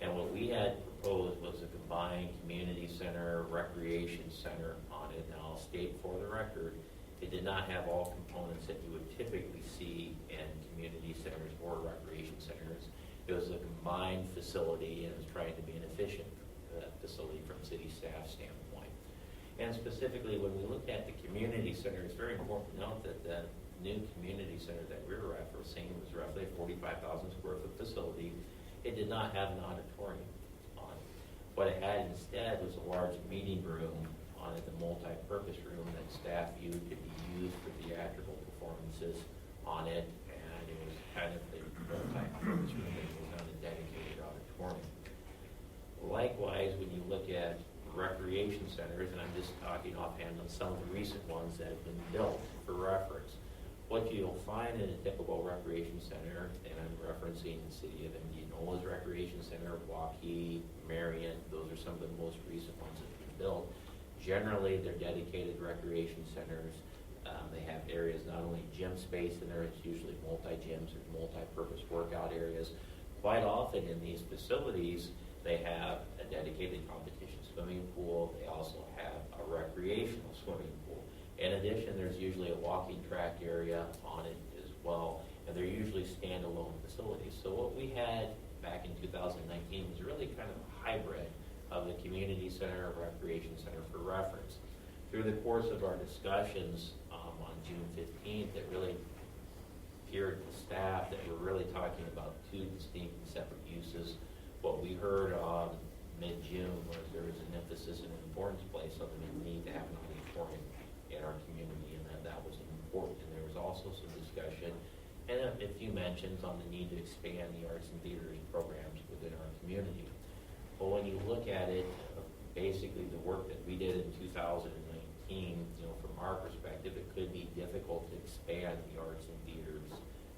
And what we had proposed was a combined community center, recreation center on it. Now, I'll state for the record, it did not have all components that you would typically see in community centers or recreation centers. It was a combined facility, and it was trying to be an efficient facility from city staff standpoint. And specifically, when we looked at the community center, it's very important to note that the new community center that we were referencing was roughly a 45,000 square foot facility. It did not have an auditorium on it. What it had instead was a large meeting room on it, the multi-purpose room that staff viewed could be used for theatrical performances on it, and it was kind of the multi-purpose room that was not a dedicated auditorium. Likewise, when you look at recreation centers, and I'm just talking offhand on some of the recent ones that have been built for reference, what you'll find in a typical recreation center, and I'm referencing the city of Indianola's recreation center, Waukee, Marion, those are some of the most recent ones that have been built. Generally, they're dedicated recreation centers. They have areas, not only gym space in there, it's usually multi-gyms or multi-purpose workout areas. Quite often in these facilities, they have a dedicated competition swimming pool. They also have a recreational swimming pool. In addition, there's usually a walking track area on it as well, and they're usually standalone facilities. So what we had back in 2019 was really kind of a hybrid of the community center, recreation center for reference. Through the course of our discussions on June 15th, it really appeared to staff that we're really talking about two distinct and separate uses. What we heard on mid-June was there was an emphasis and importance placed on the need to have an auditorium in our community, and that was important. And there was also some discussion and a few mentions on the need to expand the arts and theaters programs within our community. But when you look at it, basically the work that we did in 2019, from our perspective, it could be difficult to expand the arts and theaters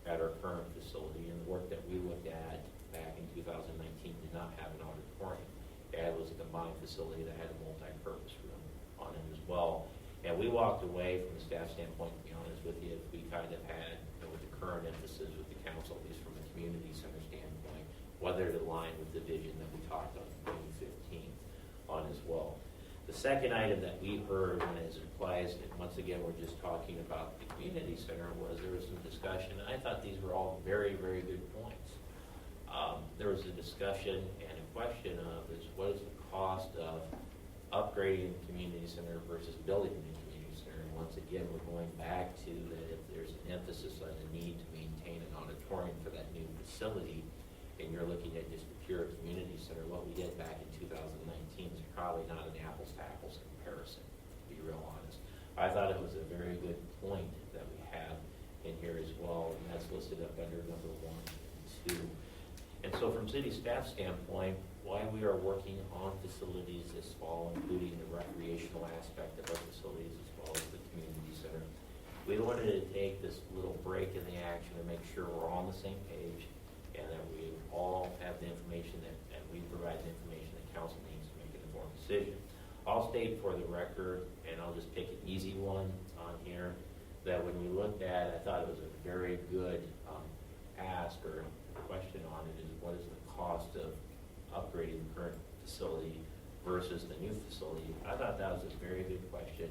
at our current facility. And the work that we looked at back in 2019 did not have an auditorium. It was a combined facility that had a multi-purpose room on it as well. And we walked away from a staff standpoint, to be honest with you, we kind of had, with the current emphasis with the council, at least from a community center standpoint, whether it aligned with the vision that we talked on June 15th on as well. The second item that we heard, and as it applies, and once again, we're just talking about the community center, was there was some discussion. I thought these were all very, very good points. There was a discussion and a question of what is the cost of upgrading the community center versus building a new community center. And once again, we're going back to that if there's an emphasis on the need to maintain an auditorium for that new facility, and you're looking at just a pure community center, what we did back in 2019 is probably not an apples to apples comparison, to be real honest. I thought it was a very good point that we have in here as well, and that's listed up under number 1 and 2. And so from city staff standpoint, why we are working on facilities this fall, including the recreational aspect of our facilities as well as the community center, We wanted to take this little break in the action and make sure we're all on the same page and that we all have the information and we provide the information that council needs to make an informed decision. I'll state for the record, and I'll just pick an easy one on here, that when we looked at it, I thought it was a very good ask or question on it, is what is the cost of upgrading the current facility versus the new facility? I thought that was a very good question.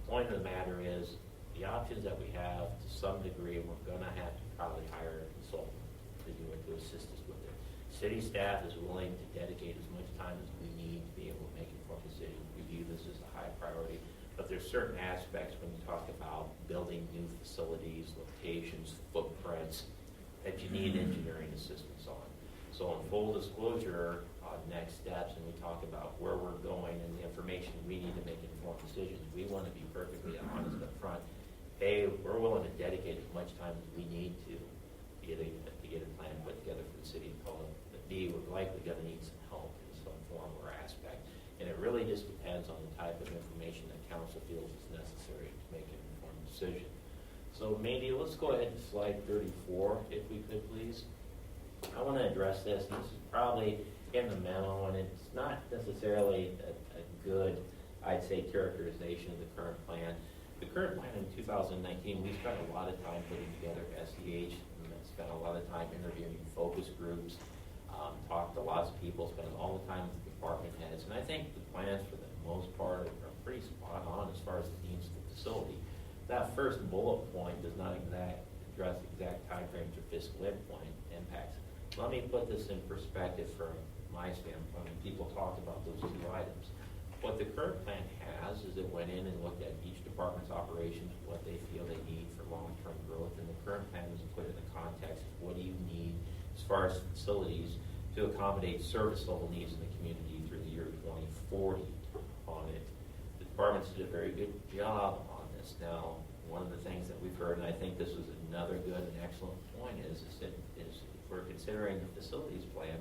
Point of the matter is, the options that we have, to some degree, we're gonna have to probably hire a consultant to do it, to assist us with it. City staff is willing to dedicate as much time as we need to be able to make informed decisions. We view this as a high priority, but there's certain aspects when you talk about building new facilities, locations, footprints, that you need engineering assistance on. So in full disclosure, next steps, and we talk about where we're going and the information we need to make informed decisions, we want to be perfectly honest up front. A, we're willing to dedicate as much time as we need to get a plan put together for the city of Pella. But B, we're likely going to need some help in some form or aspect. And it really just depends on the type of information that council feels is necessary to make an informed decision. So Mandy, let's go ahead to slide 34, if we could, please. I want to address this, and this is probably in the memo, and it's not necessarily a good, I'd say, characterization of the current plan. The current plan in 2019, we spent a lot of time putting together SEH, and spent a lot of time interviewing focus groups, talked to lots of people, spent all the time with the department heads, and I think the plans for the most part are pretty spot on as far as the needs of the facility. That first bullet point does not address exact timeframes or fiscal endpoint impacts. Let me put this in perspective from my standpoint when people talk about those two items. What the current plan has is it went in and looked at each department's operations, what they feel they need for long-term growth, and the current plan was put in the context of what do you need as far as facilities to accommodate service level needs in the community through the year 2040 on it. The departments did a very good job on this. Now, one of the things that we've heard, and I think this was another good and excellent point, is if we're considering the facilities plan,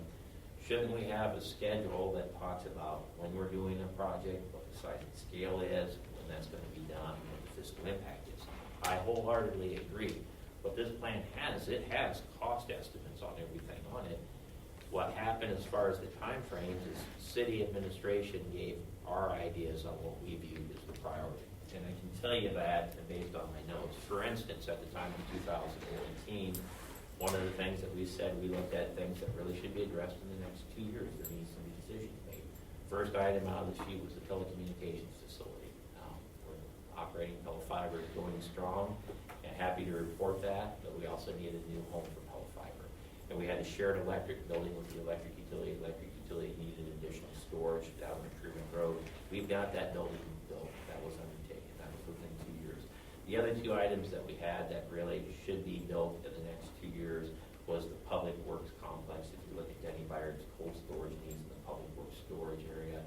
shouldn't we have a schedule that talks about when we're doing a project, what the size and scale is, when that's going to be done, what the fiscal impact is? I wholeheartedly agree. What this plan has, it has cost estimates on everything on it. What happened as far as the time frames is city administration gave our ideas on what we viewed as the priority. And I can tell you that based on my notes. For instance, at the time of 2018, one of the things that we said, we looked at things that really should be addressed in the next 2 years. There needs to be decisions made. First item out of the sheet was the Telecommunications Facility. We're operating Pella Fiber is going strong, and happy to report that, but we also needed a new home for Pella Fiber. And we had a shared electric building with the electric utility. Electric utility needed additional storage down on Truman Road. We've got that building built. That was undertaken. That was within 2 years. The other two items that we had that really should be built in the next 2 years was the Public Works Complex. If you look at Denny Byard's cold storage needs in the Public Works storage area,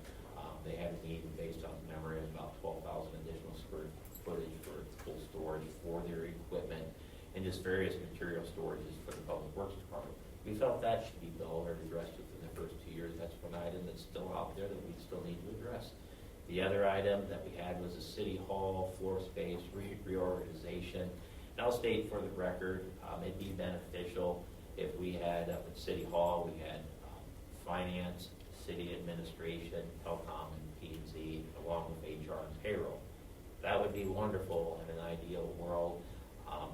they had a need based on memory of about 12,000 additional square footage for cold storage for their equipment and just various material storages for the Public Works Department. We felt that should be built or addressed within the first 2 years. That's one item that's still out there that we still need to address. The other item that we had was a City Hall floor space reorganization. And I'll state for the record, it'd be beneficial if we had up at City Hall, we had finance, city administration, telecom, and P&Z, along with HR and payroll. That would be wonderful in an ideal world.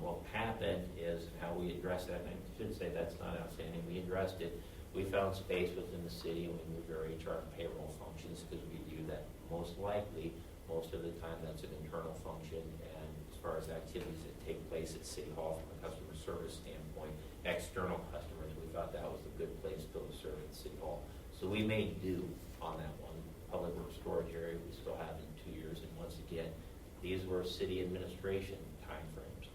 What happened is how we addressed that, and I should say that's not outstanding. We addressed it. We found space within the city and we moved our HR and payroll functions because we do that most likely, most of the time that's an internal function, and as far as activities that take place at City Hall from a customer service standpoint, external customers, we thought that was a good place to go to serve at City Hall. So we made do on that one. Public Works storage area we still have in 2 years, and once again, these were city administration timeframes.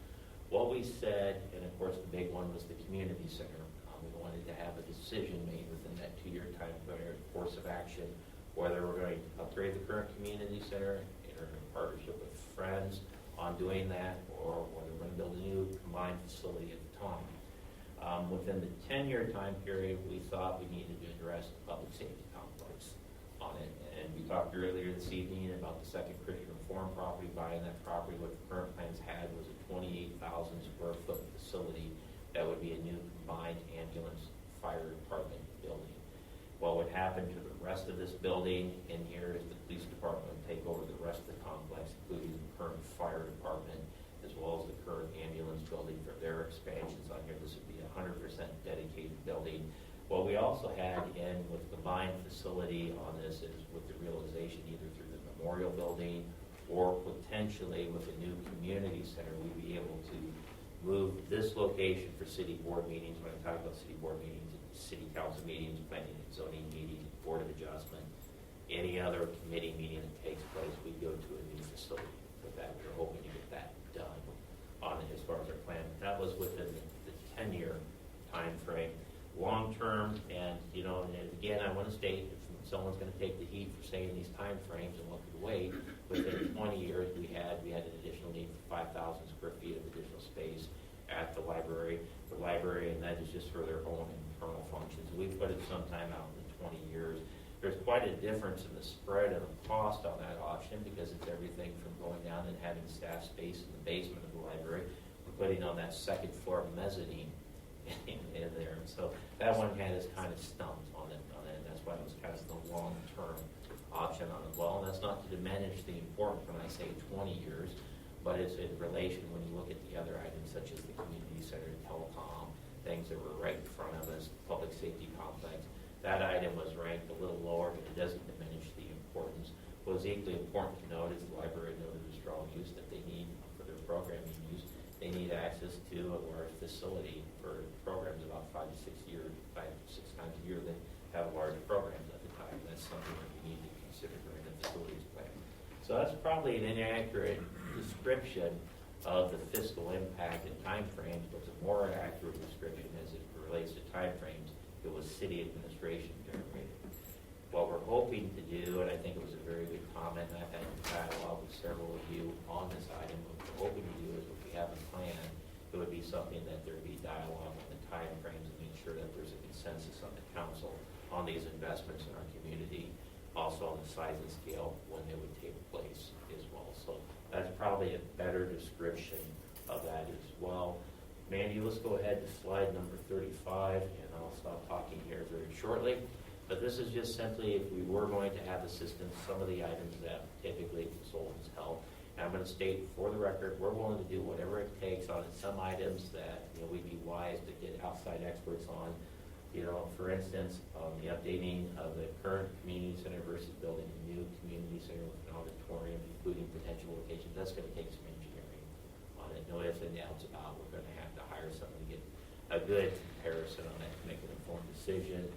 What we said, and of course the big one was the community center. We wanted to have a decision made within that 2-year time period, course of action, whether we're going to upgrade the current community center in partnership with friends on doing that, or whether we're going to build a new combined facility at the time. Within the 10-year time period, we thought we needed to address the public safety complex on it. And we talked earlier this evening about the second Christian Foreign Property buying that property. What the current plans had was a 28,000 square foot facility that would be a new combined ambulance fire department building. What would happen to the rest of this building in here is the police department would take over the rest of the complex, including the current fire department, as well as the current ambulance building for their expansions on here. This would be a 100% dedicated building. What we also had in with the combined facility on this is with the realization either through the memorial building or potentially with a new community center, we'd be able to move this location for city board meetings. When I talk about city board meetings, city council meetings, planning and zoning meetings, board of adjustment, any other committee meeting that takes place, we go to a new facility. With that, we're hoping to get that done on it as far as our plan. That was within the 10-year time frame. Long term, and again, I want to state, if someone's going to take the heat for saying these time frames and what could wait, within 20 years we had an additional need for 5,000 square feet of additional space at the library. The library, and that is just for their own internal functions. We put it sometime out in 20 years. There's quite a difference in the spread of the cost on that option because it's everything from going down and having staff space in the basement of the library. We're putting on that second floor mezzanine in there. So that one had us kind of stumped on it. That's why it was kind of the long-term option on it. Well, and that's not to diminish the importance when I say 20 years, but it's in relation when you look at the other items such as the community center, telecom, things that were right in front of us, public safety complex. That item was ranked a little lower, but it doesn't diminish the importance. What was equally important to note is the library noted a strong use that they need for their programming use. They need access to a large facility for programs about 5 to 6 times a year. They have large programs at the time. That's something that we need to consider during the facilities plan. So that's probably an inaccurate description of the fiscal impact and timeframes, but the more accurate description as it relates to timeframes, it was city administration generated. What we're hoping to do, and I think it was a very good comment, and I've had dialogue with several of you on this item, what we're hoping to do is if we have a plan, it would be something that there would be dialogue on the timeframes and make sure that there's a consensus on the council on these investments in our community, also on the size and scale when they would take place as well. So that's probably a better description of that as well. Mandy, let's go ahead to slide number 35, and I'll stop talking here very shortly. But this is just simply if we were going to have assistance, some of the items that typically consultants help. And I'm going to state for the record, we're willing to do whatever it takes on some items that we'd be wise to get outside experts on. For instance, the updating of the current community center versus building a new community center with an auditorium, including potential locations. That's going to take some engineering on it. No ifs and ands about. We're going to have to hire someone to get a good comparison on that to make an informed decision.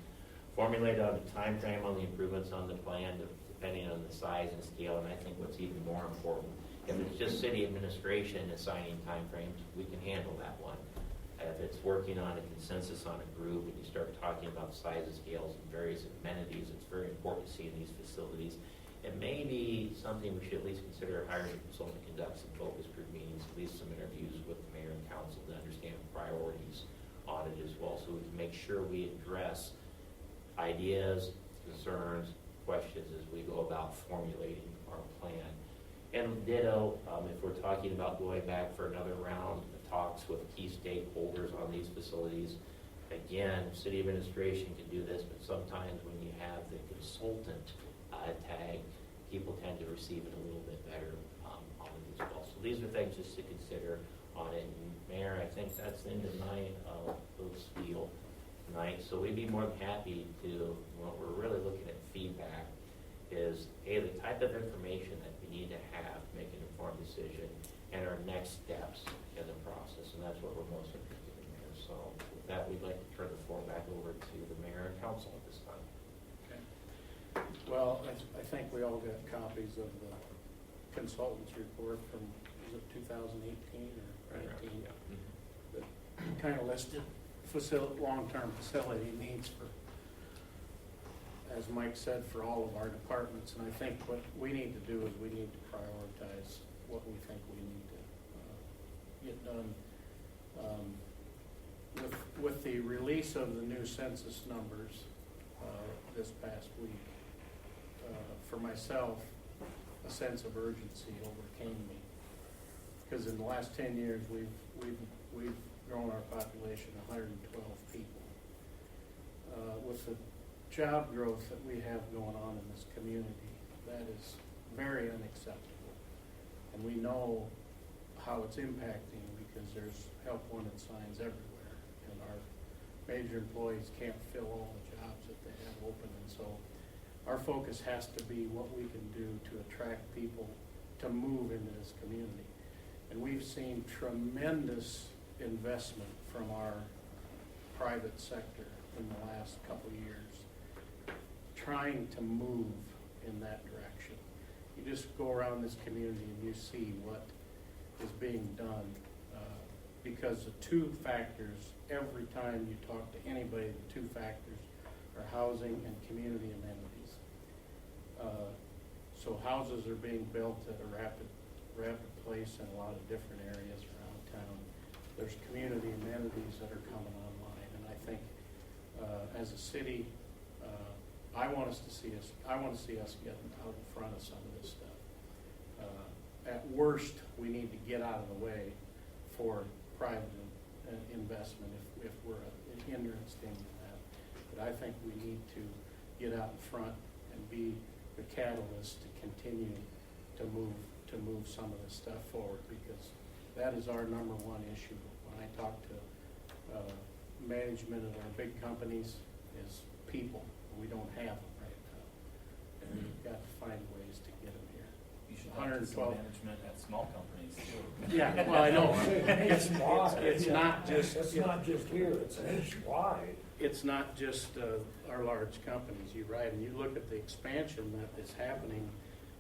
Formulate on the time frame on the improvements on the plan, depending on the size and scale. And I think what's even more important, if it's just city administration assigning time frames, we can handle that one. If it's working on a consensus on a group and you start talking about sizes, scales, and various amenities, it's very important to see in these facilities. It may be something we should at least consider hiring a consultant to conduct some focus group meetings, at least some interviews with the mayor and council to understand priorities on it as well, so we can make sure we address ideas, concerns, questions as we go about formulating our plan. And ditto, if we're talking about going back for another round of talks with key stakeholders on these facilities, again, city administration can do this, but sometimes when you have the consultant tag, people tend to receive it a little bit better on it as well. So these are things just to consider on it. And Mayor, I think that's the end of my little spiel tonight. So we'd be more than happy to, what we're really looking at feedback is, the type of information that we need to have to make an informed decision and our next steps in the process. And that's what we're most interested in here. So with that, we'd like to turn the floor back over to the mayor and council at this time. Okay. Well, I think we all got copies of the consultant's report from, is it 2018 or 19? Yeah. That kind of listed long-term facility needs for, as Mike said, for all of our departments. And I think what we need to do is we need to prioritize what we think we need to get done. With the release of the new census numbers this past week, for myself, a sense of urgency overcame me. Because in the last 10 years, we've grown our population 112 people. With the job growth that we have going on in this community, that is very unacceptable. And we know how it's impacting because there's help wanted signs everywhere. And our major employees can't fill all the jobs that they have open. And so our focus has to be what we can do to attract people to move into this community. And we've seen tremendous investment from our private sector in the last couple of years, trying to move in that direction. You just go around this community and you see what is being done, because the two factors, every time you talk to anybody, the two factors are housing and community amenities. So houses are being built at a rapid pace in a lot of different areas around town. There's community amenities that are coming online, and I think as a city, I want to see us getting out in front of some of this stuff. At worst, we need to get out of the way for private investment if we're an hindrance to that. But I think we need to get out in front and be the catalyst to continue to move some of this stuff forward, because that is our number one issue. When I talk to management of our big companies, is people. We don't have them right now, and we've got to find ways to get them here. You should have some management at small companies too. Yeah, well, I know. It's not just. It's not just here, it's nationwide. It's not just our large companies, you're right. And you look at the expansion that is happening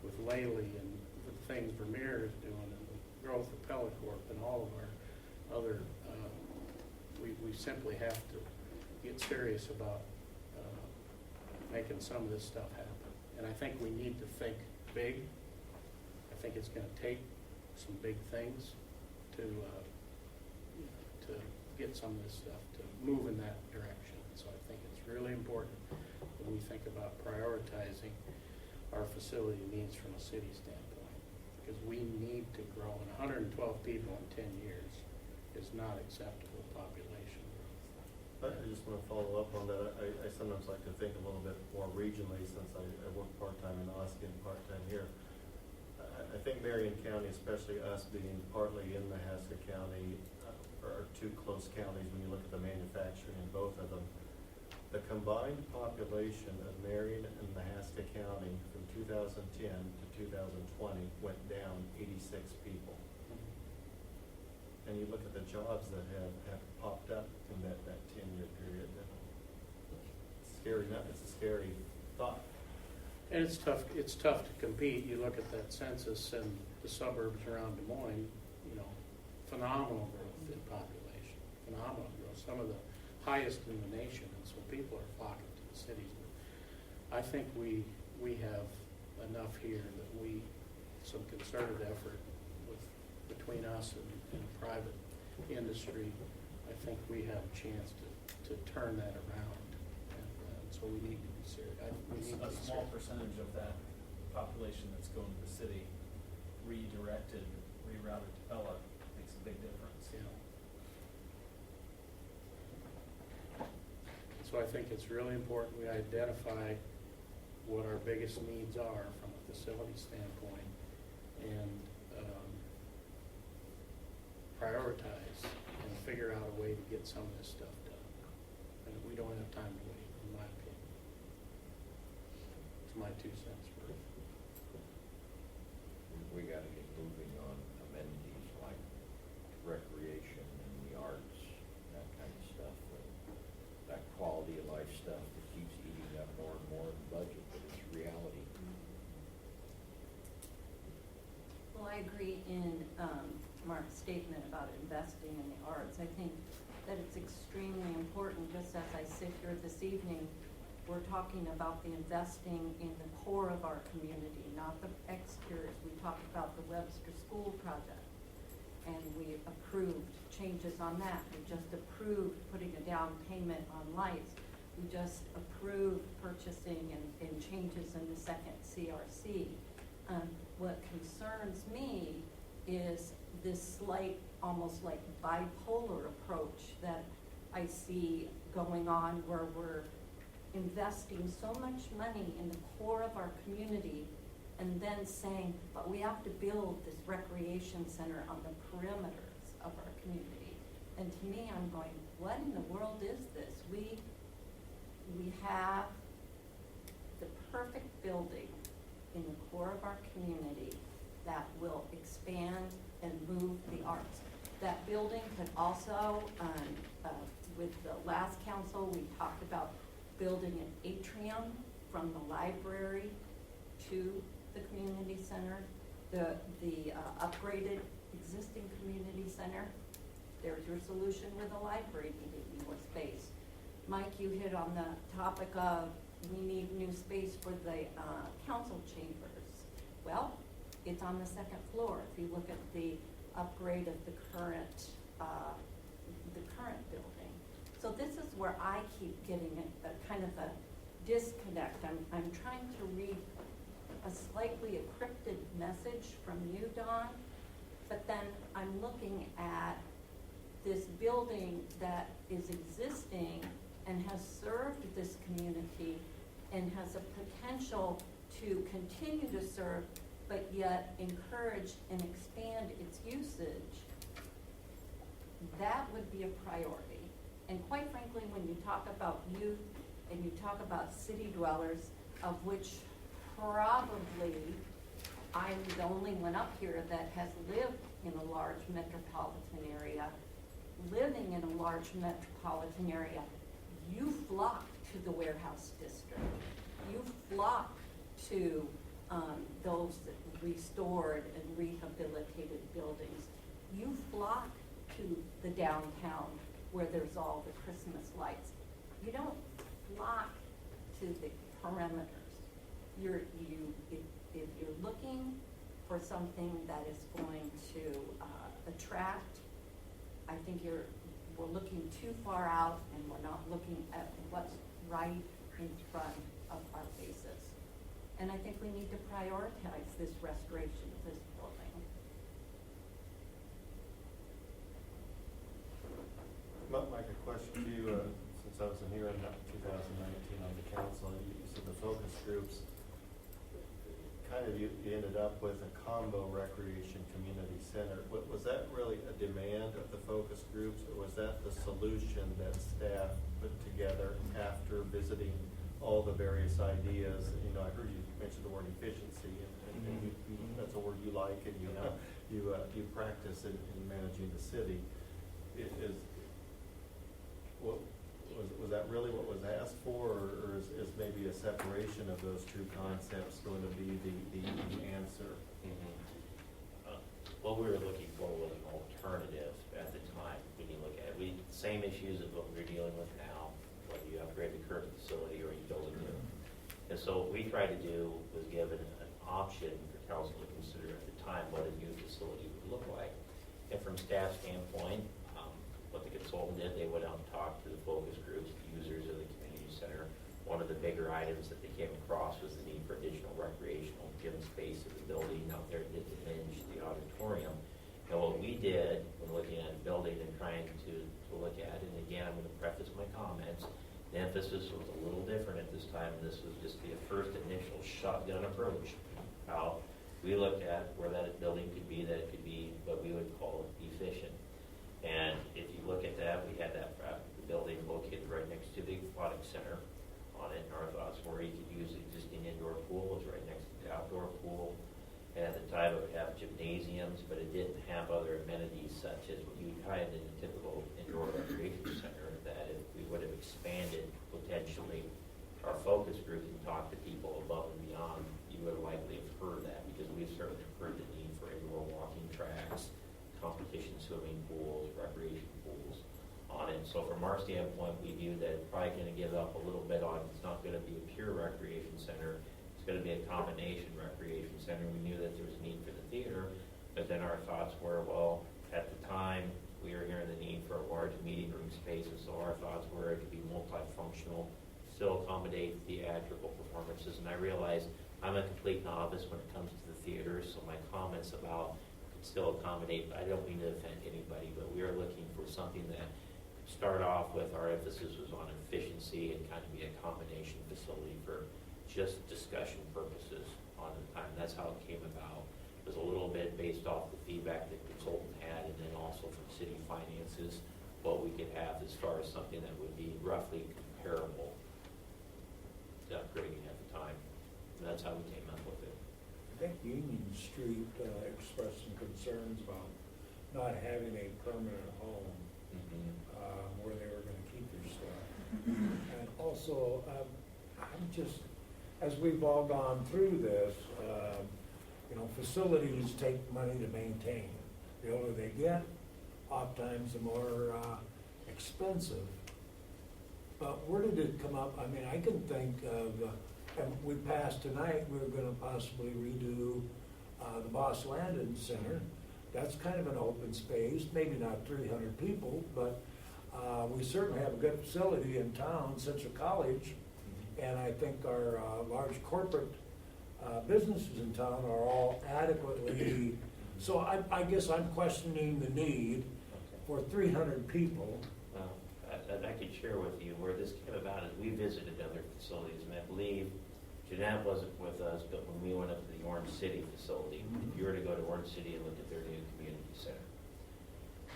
with Lely and the things Vermeer is doing and the growth of Pella Corp and all of our other, we simply have to get serious about making some of this stuff happen. And I think we need to think big. I think it's going to take some big things to get some of this stuff to move in that direction. So I think it's really important when we think about prioritizing our facility needs from a city standpoint, because we need to grow. And 112 people in 10 years is not acceptable population growth. I just want to follow up on that. I sometimes like to think a little bit more regionally, since I work part-time in Oski and part-time here. I think Marion County, especially us being partly in Mahaska County, are two close counties when you look at the manufacturing in both of them. The combined population of Marion and Mahaska County from 2010 to 2020 went down 86 people. And you look at the jobs that have popped up in that 10-year period. It's a scary thought. And it's tough to compete. You look at that census and the suburbs around Des Moines, phenomenal growth in population, phenomenal growth, some of the highest in the nation, and so people are flocking to the cities. I think we have enough here that some concerted effort between us and private industry, I think we have a chance to turn that around, and so we need to be serious. A small percentage of that population that's going to the city rerouted to Pella makes a big difference. Yeah. So I think it's really important we identify what our biggest needs are from a facility standpoint and prioritize and figure out a way to get some of this stuff done. And we don't have time to wait, in my opinion. It's my 2 cents worth. We gotta get moving on amenities like recreation and the arts, that kind of stuff. That quality of life stuff that keeps eating up more and more of the budget, but it's reality. Well, I agree in Mark's statement about investing in the arts. I think that it's extremely important, just as I sit here this evening, we're talking about the investing in the core of our community, not the exteriors. We talked about the Webster School project, and we approved changes on that. We just approved putting a down payment on lights. We just approved purchasing and changes in the second CRC. What concerns me is this slight, almost like bipolar approach that I see going on, where we're investing so much money in the core of our community and then saying, but we have to build this recreation center on the perimeters of our community. And to me, I'm going, what in the world is this? We have the perfect building in the core of our community that will expand and move the arts. That building could also, with the last council, we talked about building an atrium from the library to the community center, the upgraded existing community center. There's your solution with the library needing more space. Mike, you hit on the topic of we need new space for the council chambers. Well, it's on the second floor. If you look at the upgrade of the current building. So this is where I keep getting a kind of a disconnect. I'm trying to read a slightly encrypted message from you, Don, but then I'm looking at this building that is existing and has served this community and has a potential to continue to serve, but yet encourage and expand its usage. That would be a priority. And quite frankly, when you talk about youth and you talk about city dwellers, of which probably I'm the only one up here that has lived in a large metropolitan area, living in a large metropolitan area, you flock to the warehouse district. You flock to those restored and rehabilitated buildings. You flock to the downtown where there's all the Christmas lights. You don't flock to the perimeters. If you're looking for something that is going to attract, I think we're looking too far out and we're not looking at what's right in front of our faces. And I think we need to prioritize this restoration of this building. Mike, a question to you, since I wasn't here in 2019 on the council, you said the focus groups, kind of you ended up with a combo recreation community center. Was that really a demand of the focus groups, or was that the solution that staff put together after visiting all the various ideas? You know, I heard you mention the word efficiency, and that's a word you like, and you practice in managing the city. Was that really what was asked for, or is maybe a separation of those two concepts going to be the answer? What we were looking for was an alternative at the time. When you look at it, same issues as what we're dealing with now, whether you upgrade the current facility or you build a new. And so what we tried to do was give an option for council to consider at the time what a new facility would look like. And from staff standpoint, what the consultant did, they went out and talked to the focus groups, the users of the community center. One of the bigger items that they came across was the need for additional recreational gym space in the building out there to diminish the auditorium. And what we did when looking at the building and trying to look at it, and again, I'm going to preface my comments, the emphasis was a little different at this time. This was just the first initial shotgun approach. How we looked at where that building could be, that it could be what we would call efficient. And if you look at that, we had that the building located right next to the Aquatic Center on it. And our thoughts were you could use the existing indoor pool, it was right next to the outdoor pool. And at the time, it would have gymnasiums, but it didn't have other amenities such as what you would find in a typical indoor recreation center. That if we would have expanded potentially our focus groups and talked to people above and beyond, you would have likely have heard that, because we've certainly heard the need for indoor walking tracks, competition swimming pools, recreation pools on it. So from our standpoint, we view that it's probably going to give up a little bit on, it's not going to be a pure recreation center. It's going to be a combination recreation center. We knew that there was a need for the theater, but then our thoughts were, well, at the time, we were hearing the need for a large meeting room space, and so our thoughts were it could be multifunctional, still accommodate theatrical performances. And I realized I'm a complete novice when it comes to the theater, so my comments about could still accommodate, I don't mean to offend anybody, but we are looking for something that start off with our emphasis was on efficiency and kind of be a combination facility for just discussion purposes on the time. That's how it came about. It was a little bit based off the feedback that the consultant had, and then also from city finances, what we could have as far as something that would be roughly comparable to upgrading at the time. And that's how we came up with it. I think Union Street expressed some concerns about not having a permanent home where they were gonna keep their stuff. And also, I'm just, as we've all gone through this, you know, facilities take money to maintain. The older they get, oftentimes the more expensive. But where did it come up? I mean, I can think of, and we passed tonight, we're gonna possibly redo the Boss Landon Center. That's kind of an open space, maybe not 300 people, but we certainly have a good facility in town, Central College, and I think our large corporate businesses in town are all adequately, so I guess I'm questioning the need for 300 people. Well, I could share with you where this came about is we visited other facilities, and I believe Jeanette wasn't with us, but when we went up to the Orange City facility, if you were to go to Orange City and look at their new community center,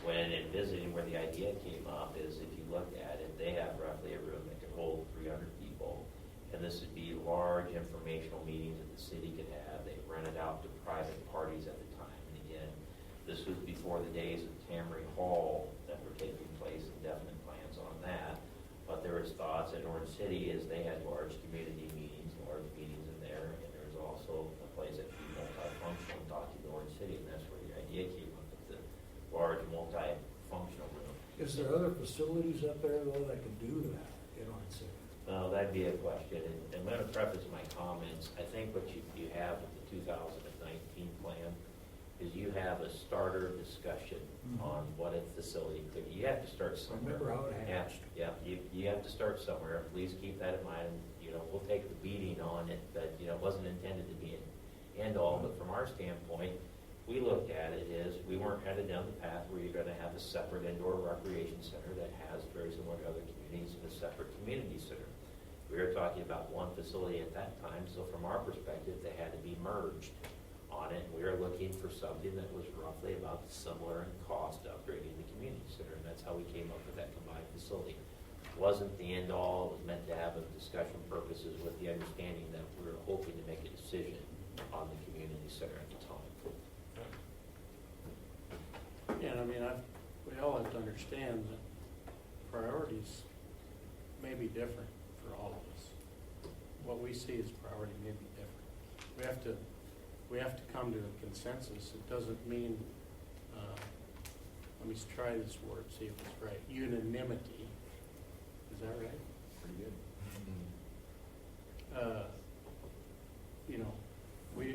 when in visiting where the idea came up is if you looked at it, they have roughly a room that could hold 300 people, and this would be large informational meetings that the city could have. They rented out to private parties at the time, and again, this was before the days of Camry Hall that were taking place, and definite plans on that. But there was thoughts at Orange City is they had large community meetings, large meetings in there, and there was also a place that could be multifunctional, talking to Orange City, and that's where the idea came up with the large multifunctional room. Is there other facilities up there though that can do that in Orange City? Well, that'd be a question, and I'm going to preface my comments. I think what you have with the 2019 plan is you have a starter discussion on what a facility could, you have to start somewhere. Remember how it hatched. Yeah, you have to start somewhere. Please keep that in mind. You know, we'll take the beating on it, but, you know, it wasn't intended to be an end all, but from our standpoint, we looked at it as we weren't headed down the path where you're going to have a separate indoor recreation center that has very similar to other communities and a separate community center. We were talking about one facility at that time, so from our perspective, they had to be merged on it. We were looking for something that was roughly about similar in cost to upgrading the community center, and that's how we came up with that combined facility. It wasn't the end all, it was meant to have a discussion purposes with the understanding that we were hoping to make a decision on the community center at the time. Yeah, I mean, we all have to understand that priorities may be different for all of us. What we see as priority may be different. We have to come to a consensus. It doesn't mean, let me try this word, see if it's right, unanimity. Is that right? Pretty good. You know, we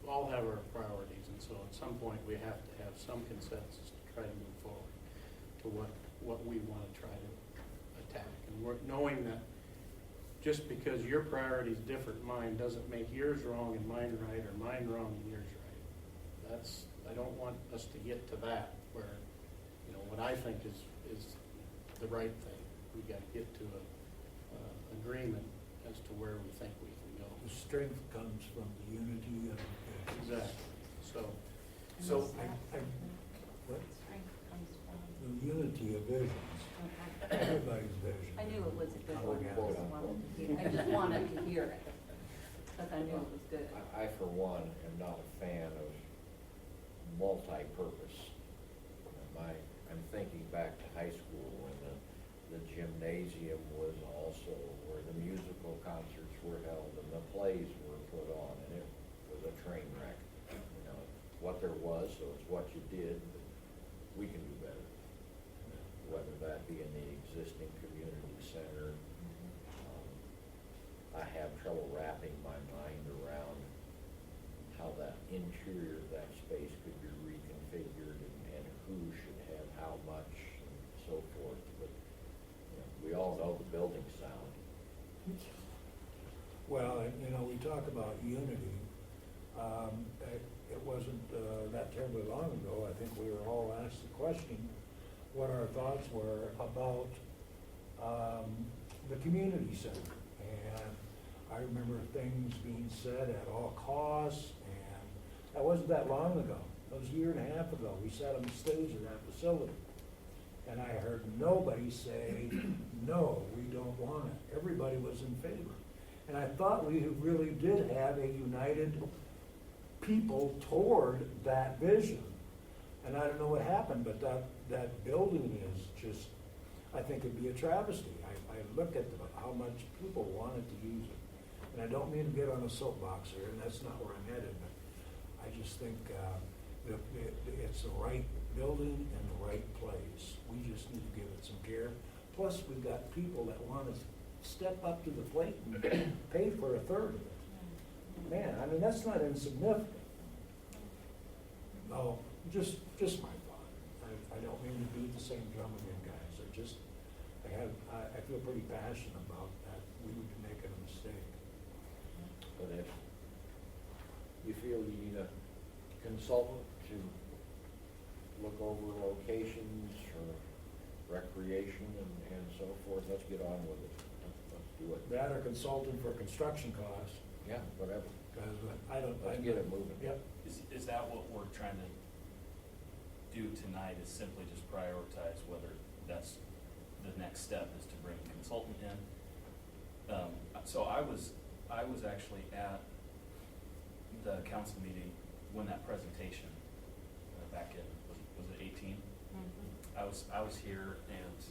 all have our priorities, and so at some point we have to have some consensus to try to move forward to what we want to try to attack. And we're knowing that just because your priority is different than mine doesn't make yours wrong and mine right, or mine wrong and yours right. I don't want us to get to that where, you know, what I think is the right thing. We got to get to a agreement as to where we think we can go. The strength comes from the unity of. Exactly. So What? Strength comes from. The unity of visions, everybody's vision. I knew it was a good one, Quote, I just wanted to hear it, because I knew it was good. I, for one, am not a fan of multi-purpose. I'm thinking back to high school when the gymnasium was also where the musical concerts were held and the plays were put on, and it was a train wreck. You know, what there was, so it's what you did, but we can do better. Whether that be in the existing community center. I have trouble wrapping my mind around how that interior of that space could be reconfigured and who should have how much and so forth. But you know, we all know the building's sound. Well, and, you know, we talk about unity. It wasn't that terribly long ago, I think we were all asked the question, what our thoughts were about the community center. And I remember things being said at all costs, and that wasn't that long ago. It was a year and a half ago. We sat on the stage of that facility. And I heard nobody say, no, we don't want it. Everybody was in favor. And I thought we really did have a united people toward that vision. And I don't know what happened, but that building is just, I think it'd be a travesty. I look at how much people wanted to use it. And I don't mean to get on a soapbox here, and that's not where I'm headed, but I just think it's the right building and the right place. We just need to give it some care. Plus, we've got people that want to step up to the plate and pay for a third of it. Man, I mean, that's not insignificant. No, just my thought. I don't mean to beat the same drum again, guys. I feel pretty passionate about that. We would be making a mistake. But if you feel you need a consultant to look over locations for recreation and so forth, let's get on with it. Let's do it. That or consultant for construction costs, Yeah, whatever. because Let's get it moving. Yep. Is that what we're trying to do tonight, is simply just prioritize whether that's the next step is to bring a consultant in? So I was actually at the council meeting when that presentation back in, was it 18? Mm-hmm. I was here, and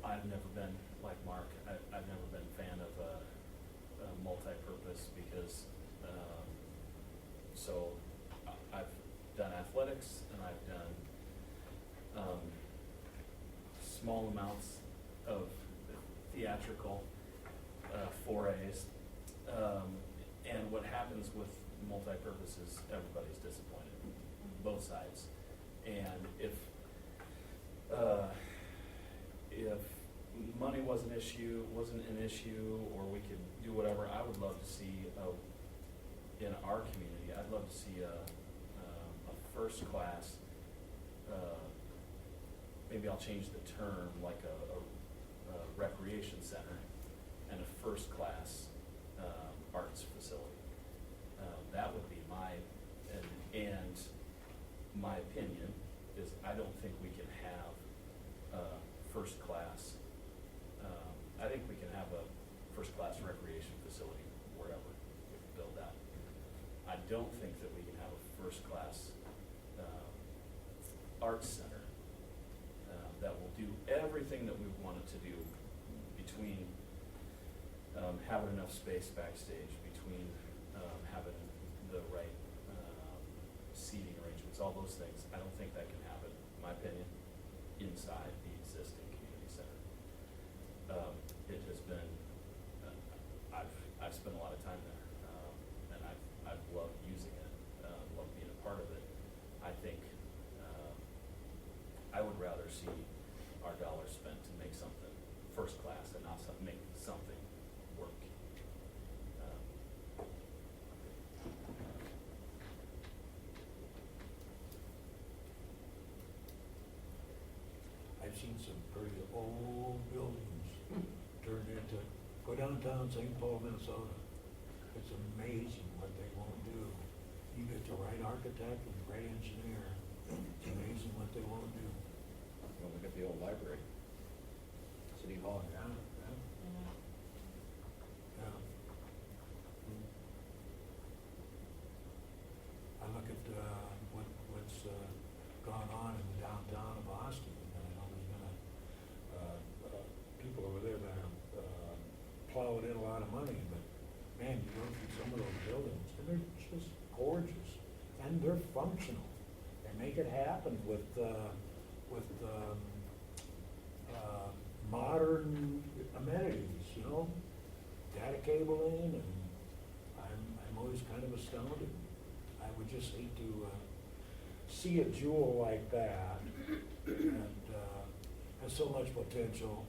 I've never been like Mark. I've never been a fan of multi-purpose because so I've done athletics and I've done small amounts of theatrical forays, and what happens with multi-purpose is everybody's disappointed, both sides. And if money wasn't an issue, or we could do whatever, I would love to see in our community, I'd love to see a first class, maybe I'll change the term, like a recreation center and a first class arts facility. That would be and my opinion is I don't think we can have first class. I think we can have a first class recreation facility wherever we build that. I don't think that we can have a first class arts center that will do everything that we want it to do, between having enough space backstage, between having the right seating arrangements, all those things. I don't think that can happen, in my opinion, inside the existing community center. It has been, I've spent a lot of time there, and I've loved using it, loved being a part of it. I think I would rather see our dollars spent to make something first class and not make something work. I've seen some pretty old buildings turned into, go downtown St. Paul, Minnesota. It's amazing what they won't do. You get the right architect and the right engineer, it's amazing what they won't do. Well, look at the old library, City Hall. Yeah, yeah, yeah. I look at what's gone on in the downtown of Austin, and I know there's been people over there that are plowing in a lot of money, but man, you go through some of those buildings, and they're just gorgeous, and they're functional. They make it happen with modern amenities, you know, data cabling, and I'm always kind of astounded. I would just hate to see a jewel like that, and has so much potential,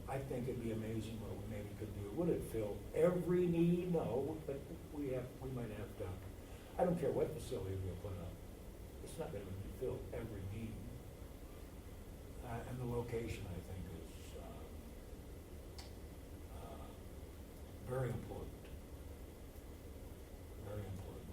I think it'd be amazing what we maybe could do. Would it fill every need? No, but we might have to, I don't care what facility we put up. It's not gonna fill every need. And the location, I think, is, very important. Very important.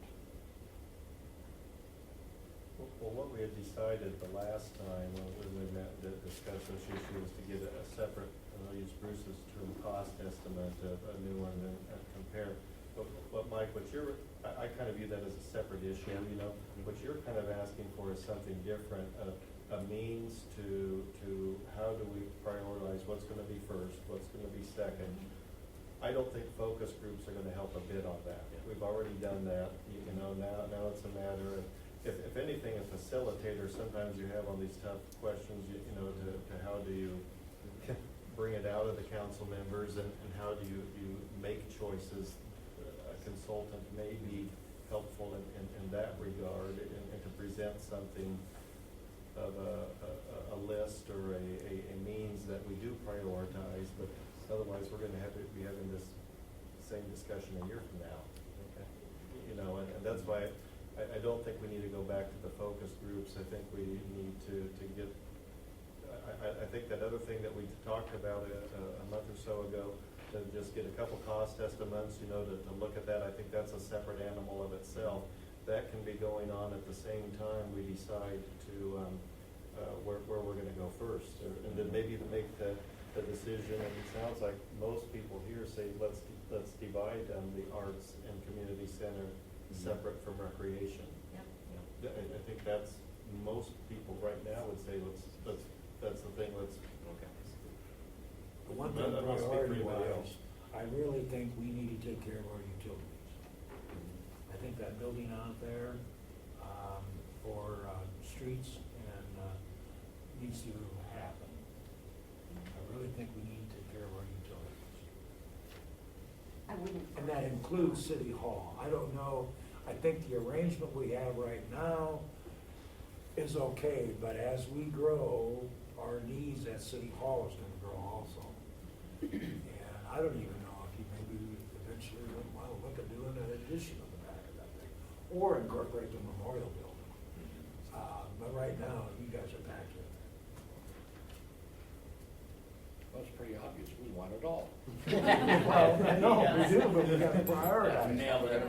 Well, what we had decided the last time when we met to discuss this issue was to get a separate, I'll use Bruce's term, cost estimate of a new one and compare. But Mike, I kind of view that as a separate issue, you know? What you're kind of asking for is something different, a means to how do we prioritize what's gonna be first, what's gonna be second. I don't think focus groups are gonna help a bit on that. We've already done that, you know, now it's a matter of, if anything, a facilitator, sometimes you have all these tough questions, you know, to how do you bring it out of the council members and how do you make choices. A consultant may be helpful in that regard and to present something of a list or a means that we do prioritize, but otherwise we're gonna have to be having this same discussion a year from now. Okay. You know, and that's why I don't think we need to go back to the focus groups. I think we need to get, I think that other thing that we talked about a month or so ago, to just get a couple cost estimates, you know, to look at that, I think that's a separate animal of itself. That can be going on at the same time we decide to, where we're gonna go first. And then maybe to make the decision, and it sounds like most people here say, let's divide the arts and community center separate from recreation. Yep. I think that's, most people right now would say, that's the thing, Okay. The one thing That must be for anybody priority-wise, else. I really think we need to take care of our utilities. I think that building out there, for, streets and, needs to happen. I really think we need to take care of our utilities. I wouldn't. And that includes City Hall. I don't know, I think the arrangement we have right now is okay, but as we grow, our needs at City Hall is gonna grow also. And I don't even know if you maybe eventually would wanna look at doing an addition on the back of that thing, or incorporate the memorial building. But right now, you guys are packed in Well, it's pretty obvious, we want it all. there. Well, I know, we do, but we gotta prioritize. Nailed it.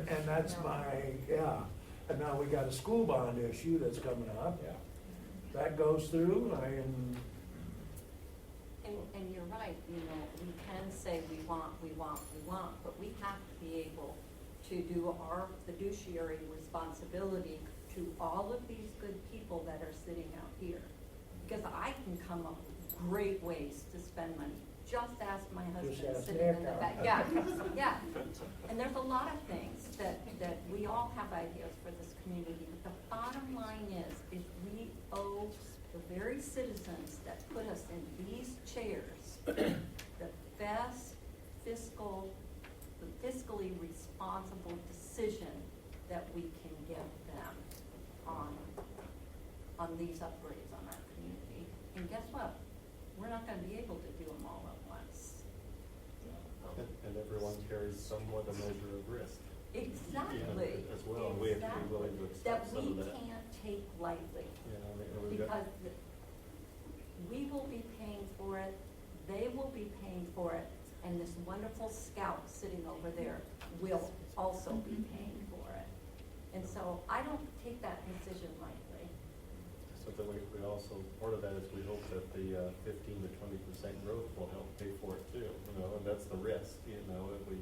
And that's my, yeah. And now we got a school bond issue that's coming up. Yeah. That goes through, And you're right, you know, we can say we want, but we have to be able to do our fiduciary responsibility to all of these good people that are sitting out here. Because I can come up with great ways to spend money. Just ask my husband ask sitting in the Nick. back. Yeah, yeah. And there's a lot of things that we all have ideas for this community. But the bottom line is we owe the very citizens that put us in these chairs the best fiscally responsible decision that we can give them on these upgrades on our community. And guess what? We're not gonna be able to do them all at once. And everyone carries somewhat a measure of risk. Exactly. As well, we have to be willing to accept some of that. That we can't take lightly. Yeah, I mean, we've got- Because we will be paying for it, they will be paying for it, and this wonderful scout sitting over there will also be paying for it. And so I don't take that decision lightly. So that we also, part of that is we hope that the 15 to 20% growth will help pay for it too, you know, and that's the risk, you know, if we.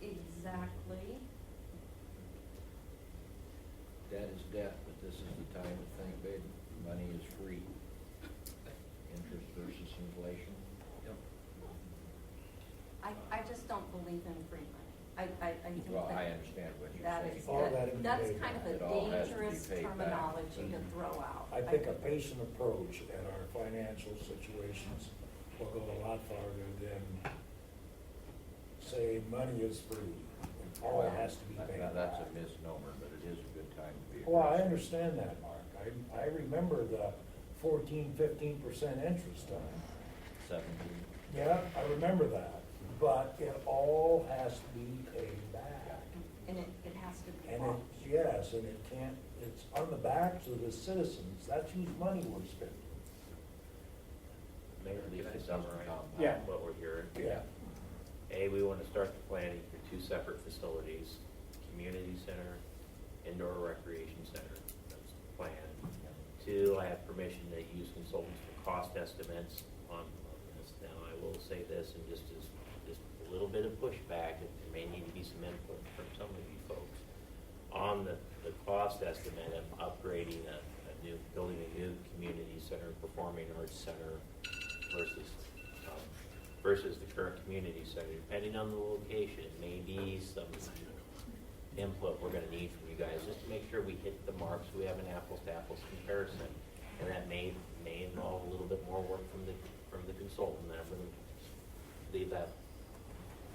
Exactly. Debt is debt, but this is the time to think big. Money is free. Interest versus inflation. I just don't believe in free money. I think Well, I that understand what you're that saying. is, All that in that's paid kind of back. a It all has to be dangerous paid back. terminology to throw out. I think a patient approach at our financial situations will go a lot farther than say money is free. All has to be paid back. That's a misnomer, but it is a good time to be. Well, I understand that, Mark. I remember the 14, 15% interest on it. 17. Yeah, I remember that, but it all has to be paid back. And it has to be And bought. yes, and it can't, it's on the backs of the citizens, that's whose money we're spending. Mayor, can I summarize Yeah. what we're hearing? Yeah. A, we want to start the planning for 2 separate facilities, community center, indoor recreation center. That's the plan. 2, I have permission to use consultants for cost estimates on this. Now, I will say this, and just a little bit of pushback, there may need to be some input from some of you folks. On the cost estimate of upgrading building a new community center, performing arts center versus the current community center, depending on the location, maybe some input we're gonna need from you guys, just to make sure we hit the marks, we have an apples to apples comparison. And that may involve a little bit more work from the consultant, and I'm gonna leave that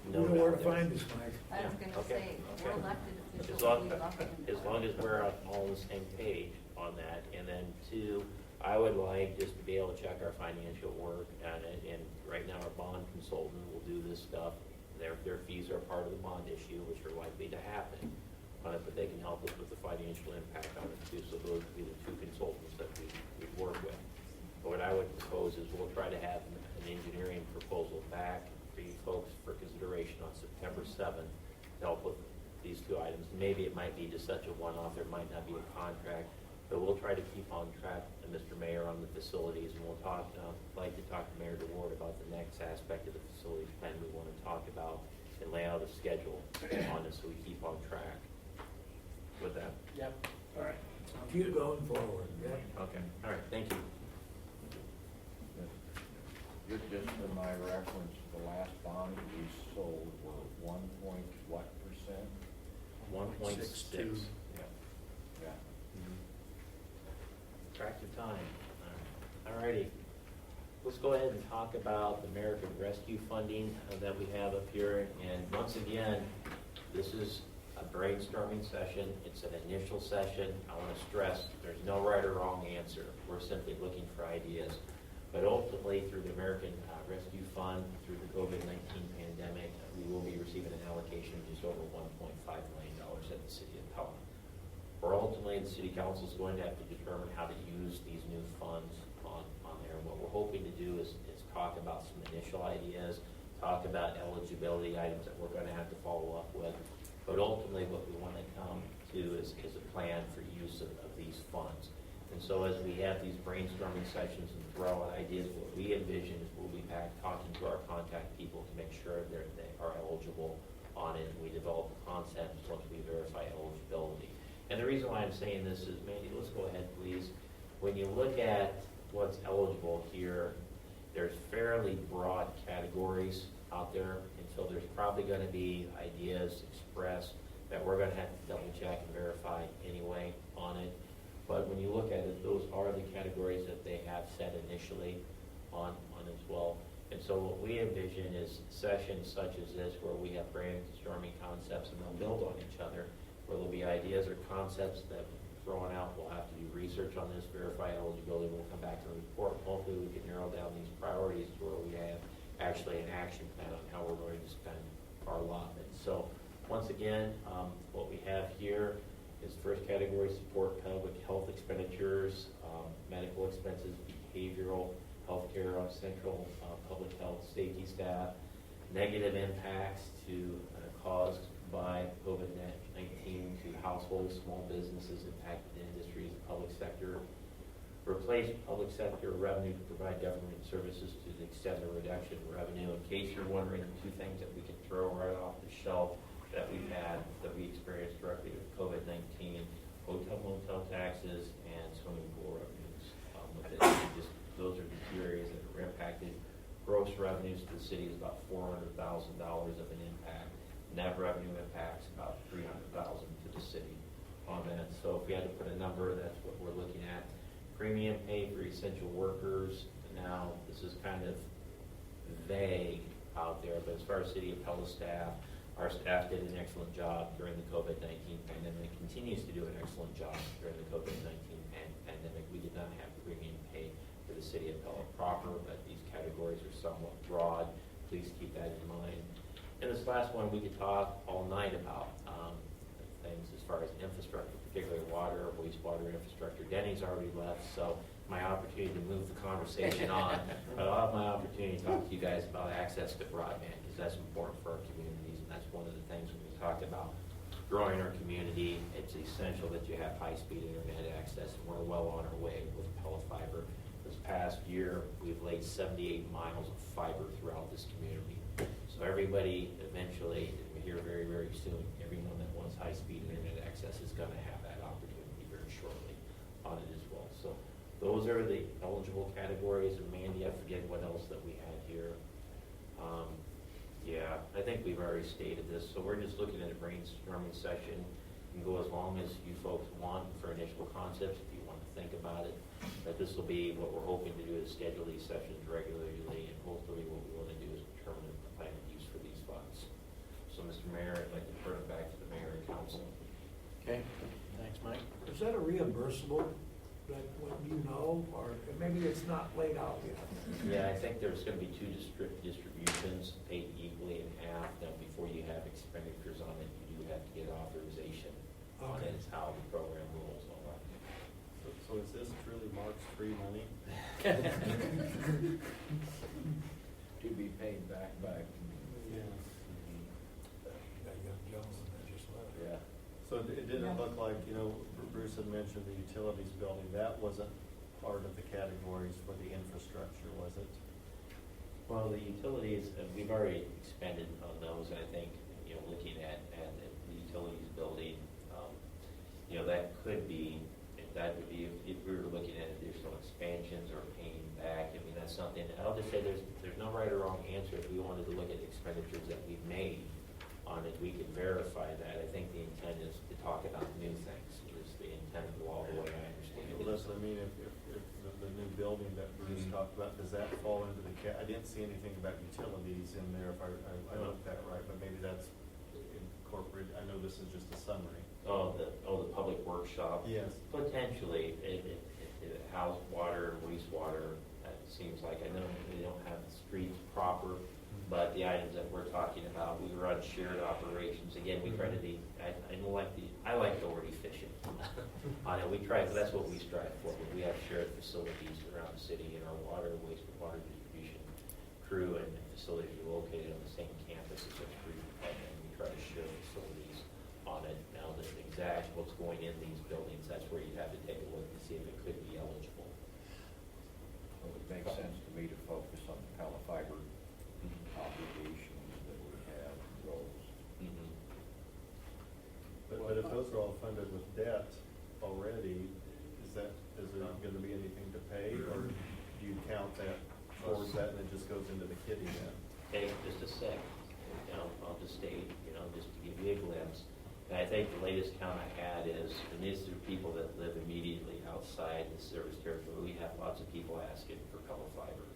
You note know where out to there. find us, Mike. I was gonna Okay, say, we're okay. elected As officials, long, we love them. as long as we're all on the same page on that. And then 2, I would like just to be able to check our financial work on it. And right now, our bond consultant will do this stuff. Their fees are part of the bond issue, which are likely to happen on it, but they can help us with the financial impact on it too. So those would be the 2 consultants that we'd work with. But what I would propose is we'll try to have an engineering proposal back for you folks for consideration on September 7th to help with these 2 items. Maybe it might be just such a one-off, there might not be a contract, but we'll try to keep on track, Mr. Mayor, on the facilities, and we'll like to talk to Mayor DeWard about the next aspect of the facilities plan we want to talk about and lay out a schedule on it so we keep on track with that. Yep. All right. Keep going forward, yeah. Okay, all right, thank you. Just for my reference, the last bond we sold were 1.what percent? 1.62. Yeah. Attractive time. All righty. Let's go ahead and talk about the American Rescue funding that we have up here. And once again, this is a brainstorming session. It's an initial session. I want to stress there's no right or wrong answer. We're simply looking for ideas. But ultimately, through the American Rescue Fund, through the COVID-19 pandemic, we will be receiving an allocation of just over $1.5 million at the City of Pella. Or ultimately, the City Council is going to have to determine how to use these new funds on there. And what we're hoping to do is talk about some initial ideas, talk about eligibility items that we're going to have to follow up with. But ultimately, what we want to come to is a plan for use of these funds. And so as we have these brainstorming sessions and throw out ideas, what we envision is we'll be back talking to our contact people to make sure they are eligible on it, and we develop concepts once we verify eligibility. And the reason why I'm saying this is, Mandy, let's go ahead, please. When you look at what's eligible here, there's fairly broad categories out there, and so there's probably going to be ideas expressed that we're going to have to double check and verify anyway on it. But when you look at it, those are the categories that they have set initially on as well. And so what we envision is sessions such as this where we have brainstorming concepts and they'll build on each other, where there'll be ideas or concepts that we're throwing out. We'll have to do research on this, verify eligibility. We'll come back to the report. Hopefully we can narrow down these priorities to where we have actually an action plan on how we're going to spend our allotment. So once again, what we have here is first category: support public health expenditures, medical expenses, behavioral healthcare, central public health safety staff, negative impacts caused by COVID-19 to households, small businesses, impacted industries, public sector. Replace public sector revenue to provide government services to the extent of reduction in revenue. In case you're wondering, 2 things that we can throw right off the shelf that we experienced directly with COVID-19: hotel motel taxes and swimming pool revenues. Those are the 2 areas that were impacted. Gross revenues to the city is about $400,000 of an impact. Net revenue impacts about $300,000 to the city on that. So if we had to put a number, that's what we're looking at. Premium pay for essential workers. Now, this is kind of vague out there, but as far as City of Pella staff, our staff did an excellent job during the COVID-19 pandemic, continues to do an excellent job during the COVID-19 pandemic. We did not have premium pay for the City of Pella proper, but these categories are somewhat broad. Please keep that in mind. And this last one, we could talk all night about things as far as infrastructure, particularly water, wastewater infrastructure. Denny's already left, so my opportunity to move the conversation on. But I'll have my opportunity to talk to you guys about access to broadband, because that's important for our communities, and that's one of the things when we talk about growing our community. It's essential that you have high-speed internet access, and we're well on our way with Pella Fiber. This past year, we've laid 78 miles of fiber throughout this community. So everybody eventually, and we're here very, very soon, everyone that wants high-speed internet access is gonna have that opportunity very shortly on it as well. So those are the eligible categories. And Mandy, I forget what else that we had here. Yeah, I think we've already stated this. So we're just looking at a brainstorming session. You can go as long as you folks want for initial concepts if you want to think about it. But this will be what we're hoping to do, is schedule these sessions regularly, and hopefully what we want to do is determine the plan of use for these funds. So, Mr. Mayor, I'd like to turn it back to the mayor and council. Okay, thanks, Mike. Is that a reimbursable, that what you know, or maybe it's not laid out yet? Yeah, I think there's going to be two distributions paid equally in half. Then before you have expenditures on it, you do have to get authorization on it. It's how the program rolls all right. So is this truly Mark's free money? To be paid back. Yeah. That young gentleman that just left. Yeah. So it didn't look like, Bruce had mentioned the utilities building, that wasn't part of the categories for the infrastructure, was it? Well, the utilities, we've already expended on those. I think, looking at the utilities building, that could be, that would be, if we were looking at additional expansions or paying back. I mean, that's something, I'll just say there's no right or wrong answer. If we wanted to look at expenditures that we've made on it, we can verify that. I think the intent is to talk about new things, is the intent of the law, the way I understand it. Well, that's what I mean, if the new building that Bruce talked about, does that fall into the I didn't see anything about utilities in there, if I looked at it right, but maybe that's incorporated. I know this is just a summary. Oh, the public workshop? Yes. Potentially, it house water and wastewater. It seems like, I know they don't have the streets proper, but the items that we're talking about, we run shared operations. Again, we try to be, I like the word efficient on it. We try, that's what we strive for. We have shared facilities around the city, and our water, wastewater distribution crew and facilities are located on the same campus as our street department. We try to share facilities on it. Now, the exact what's going in these buildings, that's where you'd have to take a look and see if it could be eligible. It would make sense to me to focus on the Pella Fiber obligations that we have, and goals. But if those are all funded with debt already, is there going to be anything to pay, or do you count that towards that and it just goes into the kitty then? Okay, just a sec. I'll just state, just to give you a glimpse. And I think the latest count I had is, and these are people that live immediately outside the service territory. We have lots of people asking for Pella Fiber.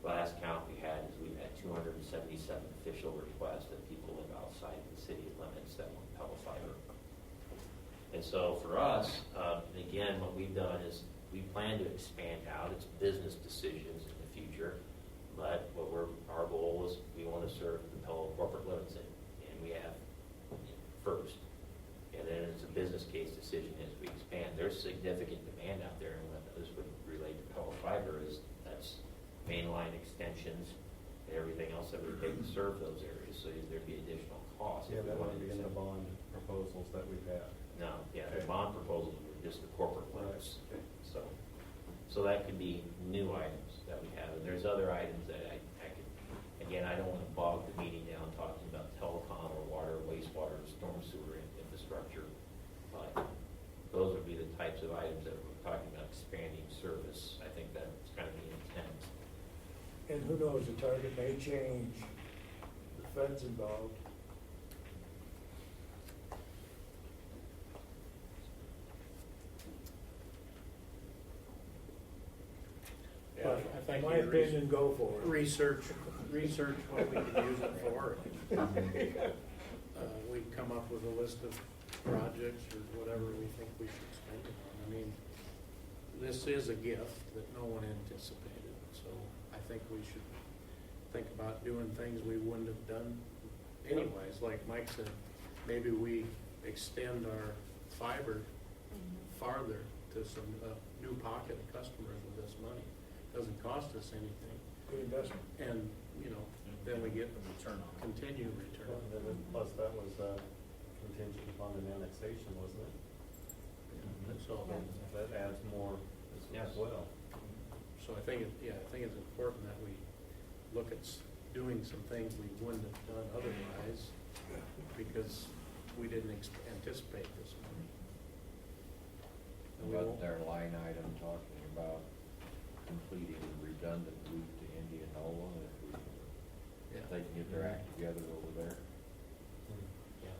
Last count we had is we've had 277 official requests that people live outside the city limits that want Pella Fiber. And so for us, again, what we've done is we plan to expand out. It's business decisions in the future. But our goal is we want to serve the Pella corporate limits, and we have first. And then it's a business case decision as we expand. There's significant demand out there, and what this would relate to Pella Fiber is that's mainline extensions and everything else that we take to serve those areas. So there'd be additional costs. Yeah, that would be in the bond proposals that we've had. No, yeah, Okay. the bond proposals were just the corporate limits. Right. Okay. So that could be new items that we have, and there's other items that I could, again, I don't want to bog the meeting down talking about telecom or water, wastewater, storm sewer infrastructure, but those would be the types of items that we're talking about expanding service. I think that's kind of the intent. And who knows, the target may change, the feds involved. Yeah, But I think my opinion, go for it. Research what we could use it for. We'd come up with a list of projects or whatever we think we should spend it on. I mean, this is a gift that no one anticipated, so I think we should think about doing things we wouldn't have done anyways. Like Mike said, maybe we extend our fiber farther to some new pocket of customers with this money. Doesn't cost us anything. Good investment. And, then we get The return on it. continued return. And then plus that was contingent upon an annexation, wasn't it? So, That adds more as well. so I think it's important that we look at doing some things we wouldn't have done otherwise because we didn't anticipate this money. And we About won't- their line item talking about completing a redundant route to Indianola, if they can get their act together over there. Yeah,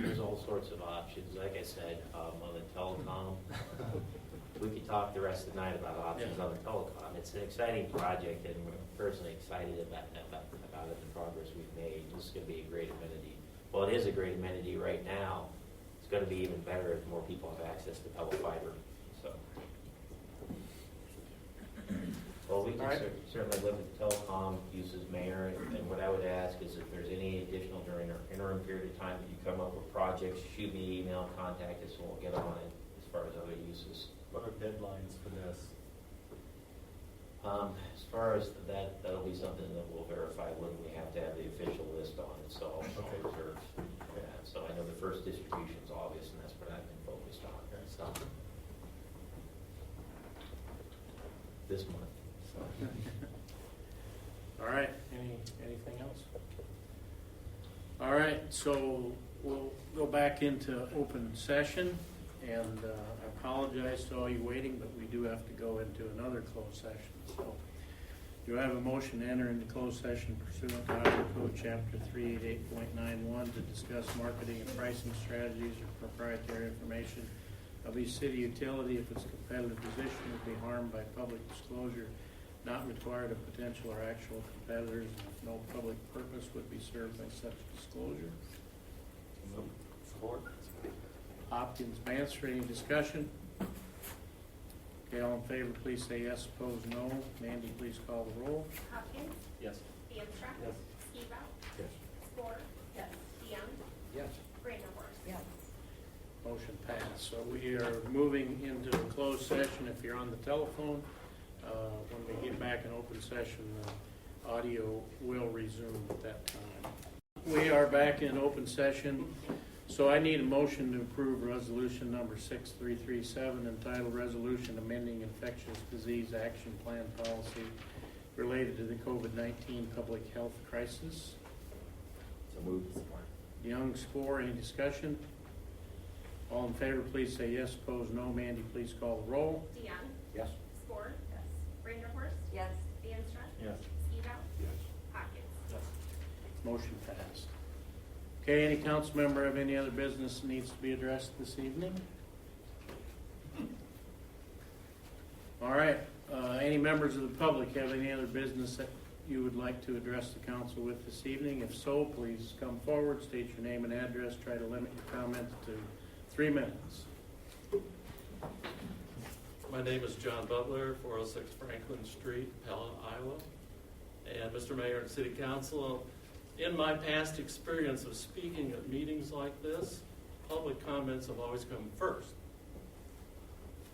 there's all sorts of options. Like I said, on the telecom, we could talk the rest of the night about options on the telecom. It's an exciting project, and we're personally excited about it, the progress we've made. This is going to be a great amenity. Well, it is a great amenity right now. It's going to be even better if more people have access to Pella fiber. So, well, we can certainly look at the telecom uses, Mayor, and what I would ask is if there's any additional during our interim period of time that you come up with projects, shoot me an email, contact us, and we'll get on it as far as other uses. What are deadlines for this? As far as that, that'll be something that we'll verify when we have to have the official list on it, so I'll reserve that. So I know the first distribution's August, and that's what I've been focused on, so. This month. All right, anything else? All right, so we'll go back into open session, and I apologize to all you waiting, but we do have to go into another closed session. So do I have a motion to enter into closed session pursuant to Iowa Code Chapter 388.91 to discuss marketing and pricing strategies or proprietary information of a city utility if its competitive position would be harmed by public disclosure not required of potential or actual competitors, and if no public purpose would be served by such disclosure. Support. Hopkins, Mansfer, any discussion? Okay, all in favor, please say yes. Opposed, no. Mandy, please call the roll. Hopkins, Yes. Anstra. Yes. Eva, Yes. Spore. Yes. DeYoung, Yes. Vanderhorst. Yes. Motion passed. So we are moving into a closed session. If you're on the telephone, when we get back in open session, the audio will resume at that time. We are back in open session. So I need a motion to approve resolution number 6337 entitled Resolution Amending Infectious Disease Action Plan Policy related to the COVID-19 public health crisis. So moved. Young, Spore, any discussion? All in favor, please say yes. Opposed, no. Mandy, please call the roll. DeYoung, Yes. Spore. Yes. Vanderhorst. Yes. Anstra. Yes. Eva, Yes. Hopkins. Motion passed. Okay, any council member have any other business that needs to be addressed this evening? All right, any members of the public have any other business that you would like to address the council with this evening? If so, please come forward, state your name and address, try to limit your comments to 3 minutes. My name is John Butler, 406 Franklin Street, Pella, Iowa. And Mr. Mayor and City Council, in my past experience of speaking at meetings like this, public comments have always come first.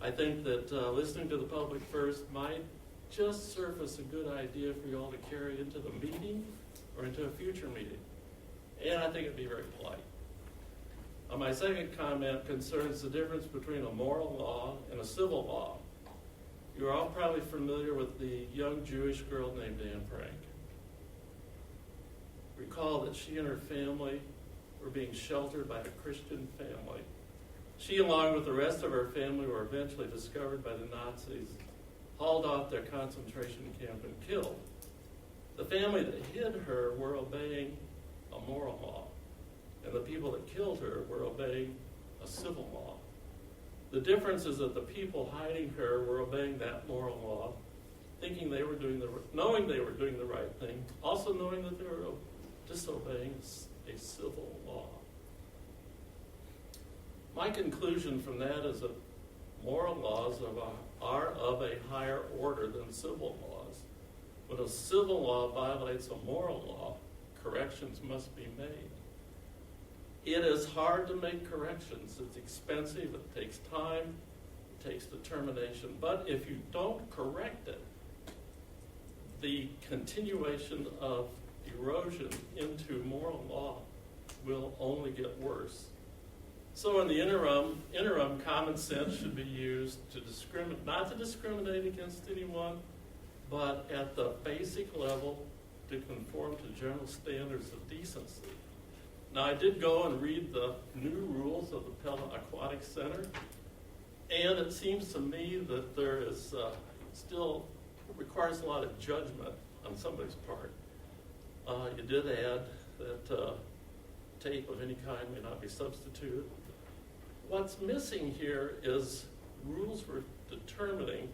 I think that listening to the public first might just surface a good idea for you all to carry into the meeting or into a future meeting. And I think it'd be very polite. My second comment concerns the difference between a moral law and a civil law. You're all probably familiar with the young Jewish girl named Anne Frank. Recall that she and her family were being sheltered by a Christian family. She, along with the rest of her family, were eventually discovered by the Nazis, hauled off their concentration camp, and killed. The family that hid her were obeying a moral law, and the people that killed her were obeying a civil law. The difference is that the people hiding her were obeying that moral law, thinking they were knowing they were doing the right thing, also knowing that they were disobeying a civil law. My conclusion from that is that moral laws are of a higher order than civil laws. When a civil law violates a moral law, corrections must be made. It is hard to make corrections. It's expensive, it takes time, it takes determination. But if you don't correct it, the continuation of erosion into moral law will only get worse. So in the interim common sense should be used to discriminate, not to discriminate against anyone, but at the basic level to conform to general standards of decency. Now, I did go and read the new rules of the Pella Aquatic Center, and it seems to me that there is still requires a lot of judgment on somebody's part. You did add that tape of any kind may not be substituted. What's missing here is rules for determining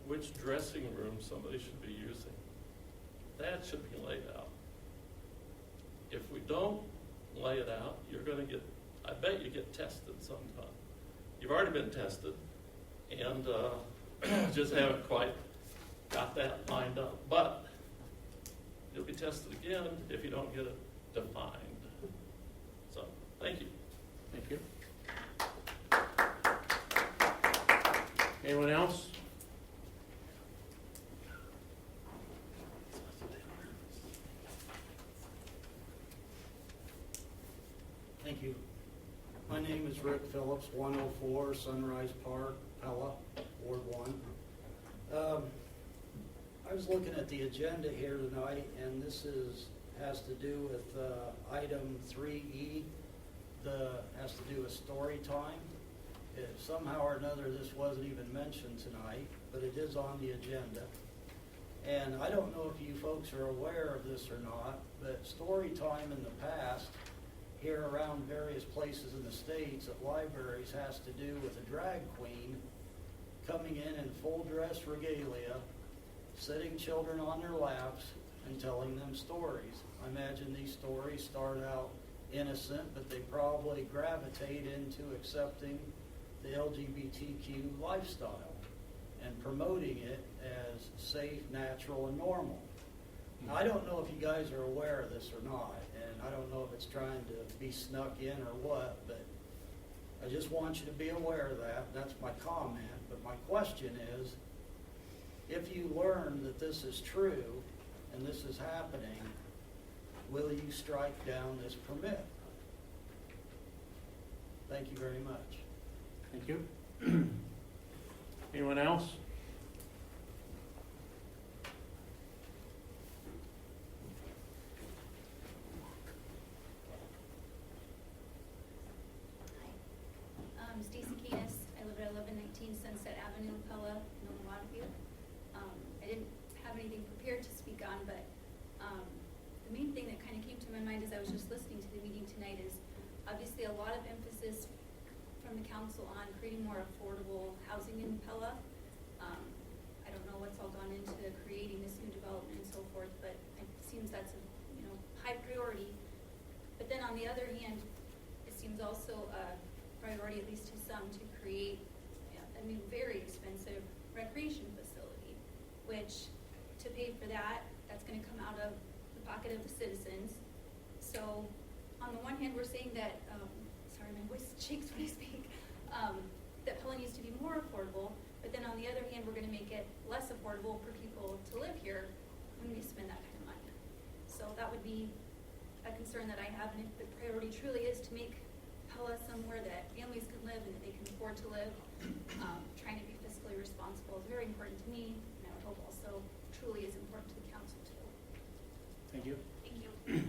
which dressing room somebody should be using. That should be laid out. If we don't lay it out, you're going to get, I bet you get tested sometime. You've already been tested, and just haven't quite got that lined up. But you'll be tested again if you don't get it defined. So, thank you. Thank you. Anyone else? Thank you. My name is Rick Phillips, 104 Sunrise Park, Pella, Ward 1. I was looking at the agenda here tonight, and this has to do with item 3E, has to do with story time. Somehow or another, this wasn't even mentioned tonight, but it is on the agenda. And I don't know if you folks are aware of this or not, but story time in the past, here around various places in the States at libraries, has to do with a drag queen coming in full dress regalia, sitting children on their laps and telling them stories. I imagine these stories start out innocent, but they probably gravitate into accepting the LGBTQ lifestyle and promoting it as safe, natural, and normal. Now, I don't know if you guys are aware of this or not, and I don't know if it's trying to be snuck in or what, but I just want you to be aware of that. That's my comment. But my question is, if you learn that this is true and this is happening, will you strike down this permit? Thank you very much. Thank you. Anyone else? I'm Stacy Canis. I live at 1119 Sunset Avenue, Pella, in a lot of you. I didn't have anything prepared to speak on, but the main thing that kind of came to my mind as I was just listening to the meeting tonight is obviously a lot of emphasis from the council on creating more affordable housing in Pella. I don't know what's all gone into creating this new development and so forth, but it seems that's a high priority. But then on the other hand, it seems also a priority, at least to some, to create a new, very expensive recreation facility, which to pay for that, that's going to come out of the pocket of the citizens. So on the one hand, we're saying that, sorry, my voice shakes when I speak, that Pella needs to be more affordable, but then on the other hand, we're going to make it less affordable for people to live here when we spend that kind of money. So that would be a concern that I have, and if the priority truly is to make Pella somewhere that families can live and that they can afford to live, trying to be fiscally responsible is very important to me, and I would hope also truly is important to the council too. Thank you. Thank you.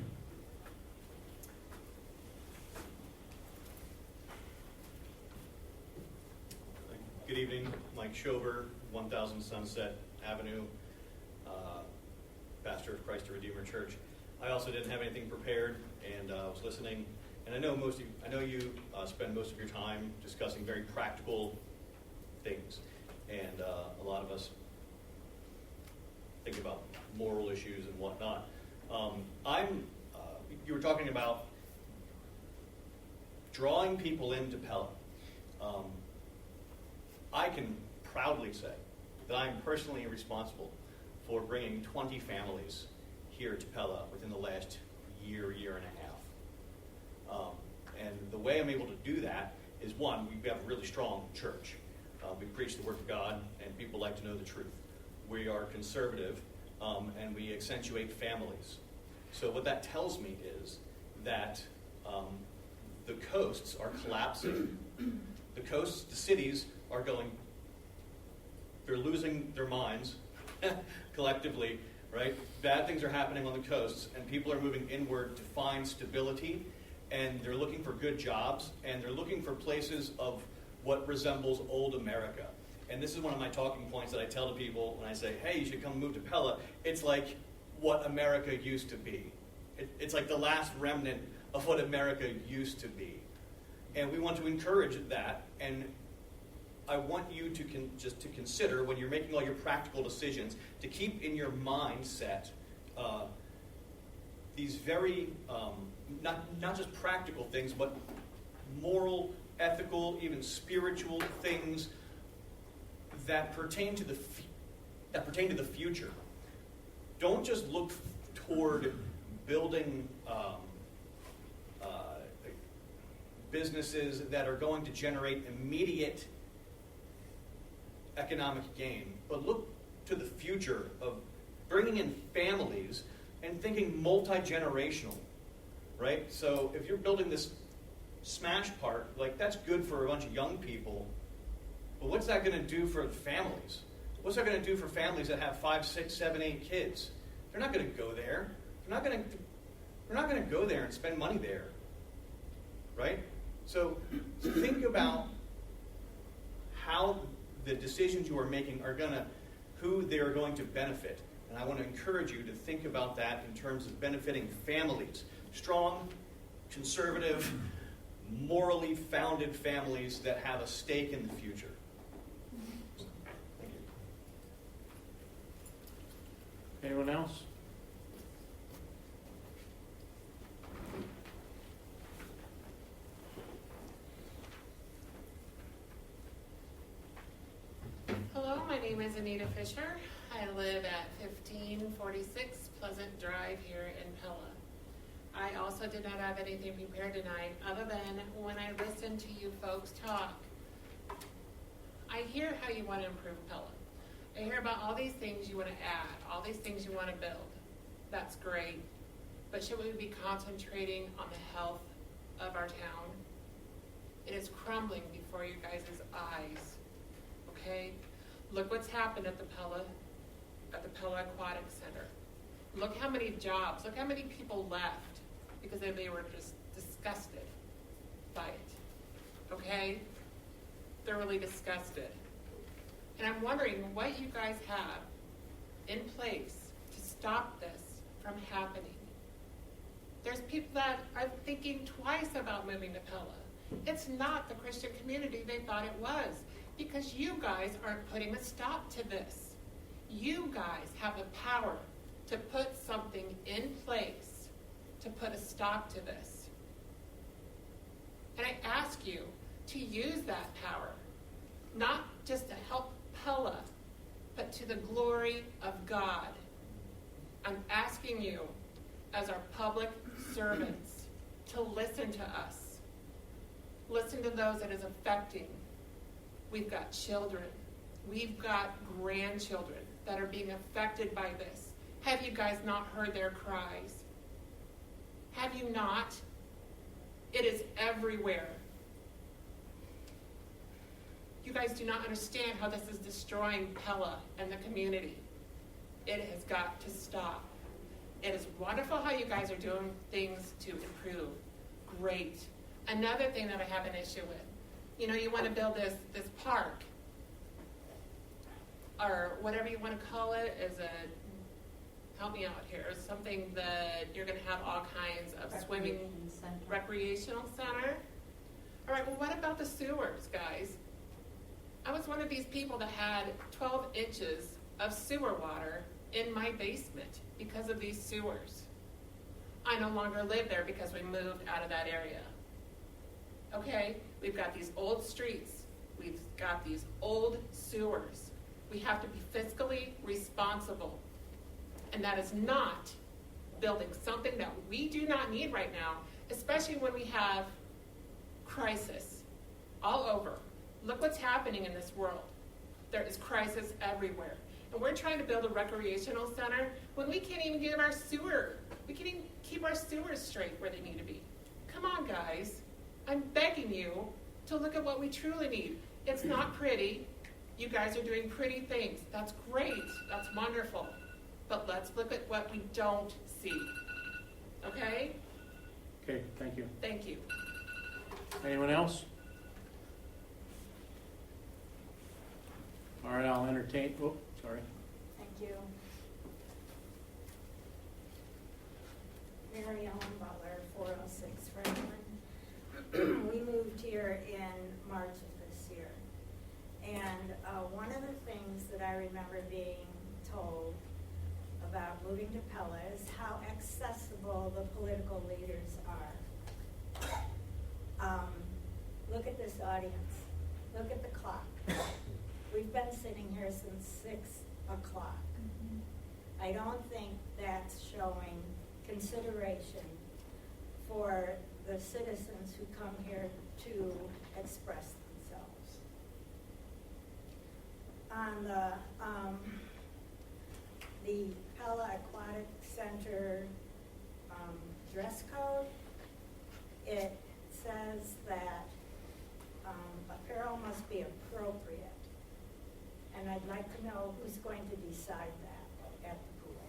Good evening, Mike Schober, 1000 Sunset Avenue, pastor of Christ the Redeemer Church. I also didn't have anything prepared, and was listening. And I know you spend most of your time discussing very practical things, and a lot of us think about moral issues and whatnot. You were talking about drawing people into Pella. I can proudly say that I'm personally responsible for bringing 20 families here to Pella within the last year and a half. And the way I'm able to do that is, one, we have a really strong church. We preach the Word of God, and people like to know the truth. We are conservative, and we accentuate families. So what that tells me is that the coasts are collapsing. The coasts, the cities are they're losing their minds collectively, right? Bad things are happening on the coasts, and people are moving inward to find stability, and they're looking for good jobs, and they're looking for places of what resembles old America. And this is one of my talking points that I tell to people when I say, hey, you should come move to Pella. It's like what America used to be. It's like the last remnant of what America used to be. And we want to encourage that, and I want you to just to consider, when you're making all your practical decisions, to keep in your mindset these very, not just practical things, but moral, ethical, even spiritual things that pertain to the future. Don't just look toward building businesses that are going to generate immediate economic gain, but look to the future of bringing in families and thinking multi-generational, right? So if you're building this smash park, like, that's good for a bunch of young people, but what's that going to do for families? What's that going to do for families that have 5, 6, 7, 8 kids? They're not going to go there. They're not going to go there and spend money there, right? So think about how the decisions you are making are who they are going to benefit. And I want to encourage you to think about that in terms of benefiting families. Strong, conservative, morally founded families that have a stake in the future. Thank you. Anyone else? Hello, my name is Anita Fisher. I live at 1546 Pleasant Drive here in Pella. I also did not have anything prepared tonight other than when I listen to you folks talk, I hear how you want to improve Pella. I hear about all these things you want to add, all these things you want to build. That's great. But should we be concentrating on the health of our town? It is crumbling before you guys' eyes. Okay? Look what's happened at the Pella Aquatic Center. Look how many jobs, look how many people left because they were just disgusted by it. Okay? Thoroughly disgusted. And I'm wondering what you guys have in place to stop this from happening. There's people that are thinking twice about moving to Pella. It's not the Christian community they thought it was, because you guys aren't putting a stop to this. You guys have the power to put something in place to put a stop to this. And I ask you to use that power, not just to help Pella, but to the glory of God. I'm asking you, as our public servants, to listen to us. Listen to those that is affecting. We've got children. We've got grandchildren that are being affected by this. Have you guys not heard their cries? Have you not? It is everywhere. You guys do not understand how this is destroying Pella and the community. It has got to stop. It is wonderful how you guys are doing things to improve. Great. Another thing that I have an issue with, you want to build this park, or whatever you want to call it, help me out here, something that you're going to have all kinds of swimming, recreational center. All right, well, what about the sewers, guys? I was one of these people that had 12 inches of sewer water in my basement because of these sewers. I no longer live there because we moved out of that area. Okay, we've got these old streets. We've got these old sewers. We have to be fiscally responsible. And that is not building something that we do not need right now, especially when we have crisis all over. Look what's happening in this world. There is crisis everywhere. And we're trying to build a recreational center when we can't even get our sewer. We can't even keep our sewers straight where they need to be. Come on, guys. I'm begging you to look at what we truly need. It's not pretty. You guys are doing pretty things. That's great. That's wonderful. But let's look at what we don't see. Okay? Okay, thank you. Thank you. Anyone else? All right, I'll entertain, oh, sorry. Thank you. Mary Ellen Butler, 406 Franklin. We moved here in March of this year. And one of the things that I remember being told about moving to Pella is how accessible the political leaders are. Look at this audience. Look at the clock. We've been sitting here since 6 o'clock. I don't think that's showing consideration for the citizens who come here to express themselves. On the Pella Aquatic Center dress code, it says that apparel must be appropriate. And I'd like to know who's going to decide that at the pool.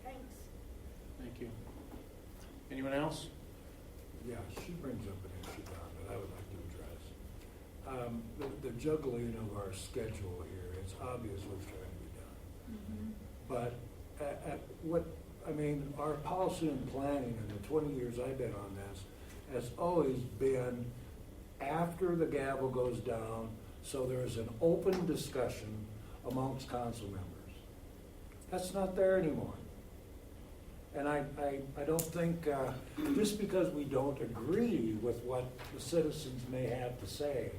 Thanks. Thank you. Anyone else? Yeah, she brings up an issue, Don, that I would like to address. The juggling of our schedule here, it's obvious what's trying to be done. But our policy and planning in the 20 years I've been on this has always been after the gavel goes down, so there's an open discussion amongst council members. That's not there anymore. And I don't think, just because we don't agree with what the citizens may have to say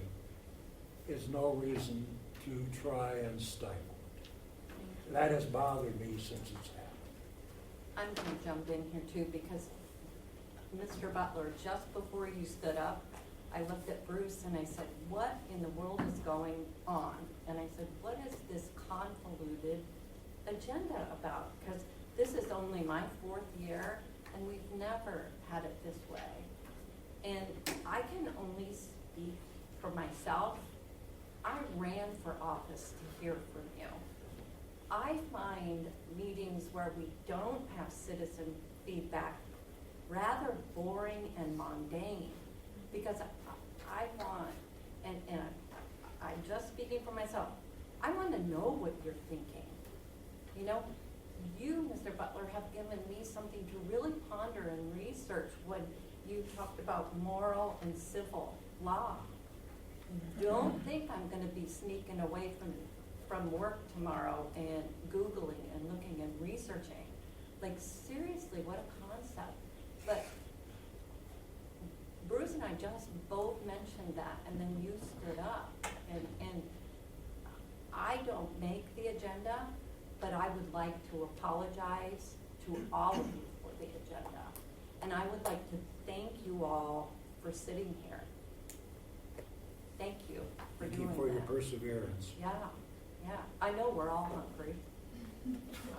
is no reason to try and stifle it. That has bothered me since it's happened. I'm going to jump in here too, because Mr. Butler, just before you stood up, I looked at Bruce and I said, what in the world is going on? And I said, what is this convoluted agenda about? Because this is only my 4th year and we've never had it this way. And I can only speak for myself. I ran for office to hear from you. I find meetings where we don't have citizen feedback rather boring and mundane, because I want, and I'm just speaking for myself, I want to know what you're thinking. You know, you, Mr. Butler, have given me something to really ponder and research when you talked about moral and civil law. Don't think I'm going to be sneaking away from work tomorrow and Googling and looking and researching. Like, seriously, what a concept. But Bruce and I just both mentioned that, and then you stood up. And I don't make the agenda, but I would like to apologize to all of you for the agenda. And I would like to thank you all for sitting here. Thank you for doing that. Thank you for your perseverance. Yeah. I know we're all hungry.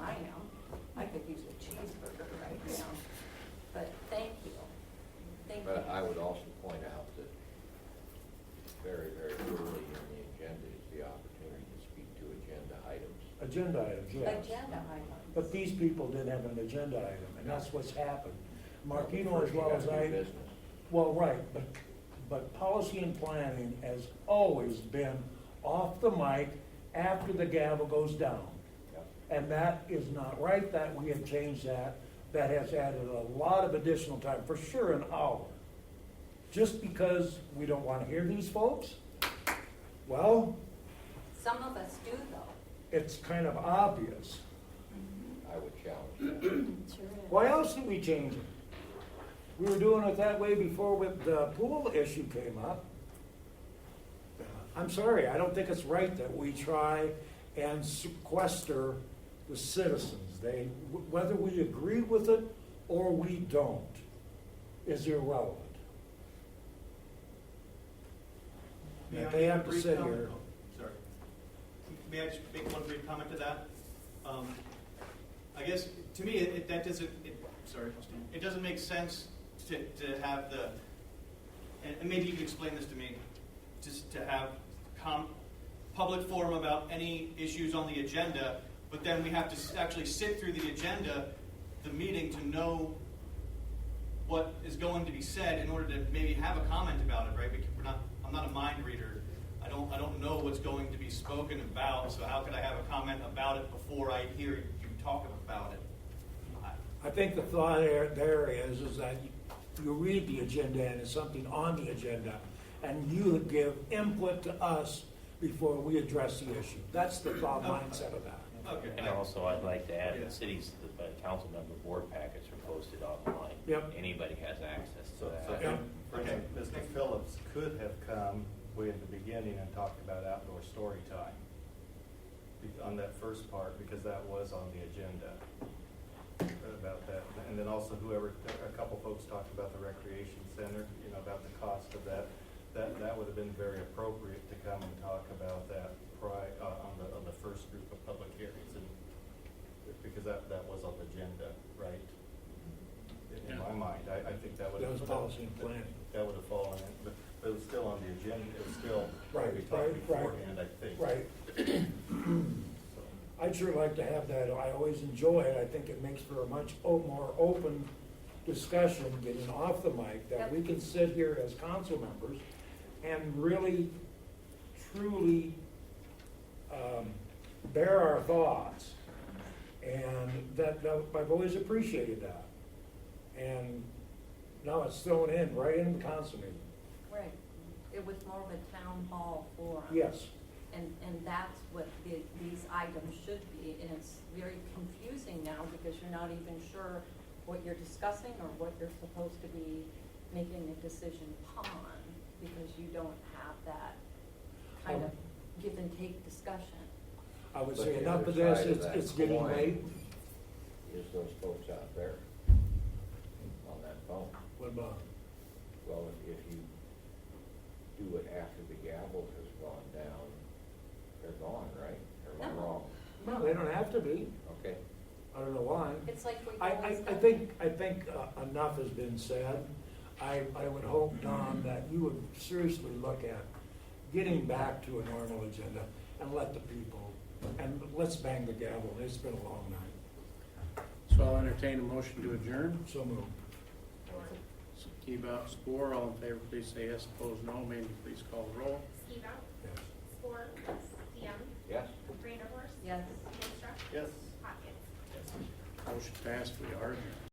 I am. I could use a cheeseburger right now. But thank you. Thank you. But I would also point out that very, very early in the agenda is the opportunity to speak to agenda items. Agenda items, yes. Agenda items. But these people didn't have an agenda item, and that's what's happened. Marquino, as well as I, well, right, but policy and planning has always been off the mic after the gavel goes down. And that is not right, that we have changed that. That has added a lot of additional time, for sure an hour. Just because we don't want to hear these folks? Well, some of us do, though. It's kind of obvious. I would challenge that. Sure is. Why else did we change it? We were doing it that way before with the pool issue came up. I'm sorry, I don't think it's right that we try and sequester the citizens. Whether we agree with it or we don't is irrelevant. May That I they make a have to brief sit comment? here. Oh, sorry. May I just make one brief comment to that? I guess, to me, that doesn't, sorry, it doesn't make sense to have the, and maybe you can explain this to me, just to have public forum about any issues on the agenda, but then we have to actually sit through the agenda, the meeting, to know what is going to be said in order to maybe have a comment about it, right? Because I'm not a mind reader. I don't know what's going to be spoken about, so how could I have a comment about it before I hear you talk about it? I think the thought there is that you read the agenda and it's something on the agenda, and you give input to us before we address the issue. That's the thought mindset of that. Okay. And also, I'd like to add, the city's, the council member board packets are posted online. Yep. Anybody has access to So, that. for instance, Mr. Phillips could have come way in the beginning and talked about outdoor story time on that first part, because that was on the agenda about that. And then also a couple folks talked about the recreation center, about the cost of that. That would have been very appropriate to come and talk about that on the first group of public hearings, and because that was on the agenda, right? In my mind, I think that would have. That was policy and planning. That would have fallen in, but it was still on the agenda, it was still, Right, we talked right, beforehand, I think. Right. I'd sure like to have that. I always enjoy it. I think it makes for a much more open discussion, getting off the mic, that we can sit here as council members and really, truly bear our thoughts. And that I've always appreciated that. And now it's thrown in right in the council meeting. Right. It was more of a town hall forum. Yes. And that's what these items should be, and it's very confusing now because you're not even sure what you're discussing or what you're supposed to be making a decision upon, because you don't have that kind of give and take discussion. I would But say the enough other of this, side of that it's getting coin late. Is those folks out there on that phone. What about? Well, if you do it after the gavel has gone down, they're gone, right? Or am I wrong? No, they don't have to be. Okay. I don't know why. It's like we I always think enough has been said. I would hope, Tom, that you would seriously look at getting back to a normal agenda and let the people, and let's bang the gavel. It's been a long night. So I'll entertain a motion to adjourn. So moved. Steve out, Spore, all in favor, please say yes. Opposed, no. Mandy, please call the roll. Steve out, Yes. Spore, DeYoung, Yes. Vanderhorst, Yes. Kinstra, Yes. Hopkins. Motion passed, we are adjourned.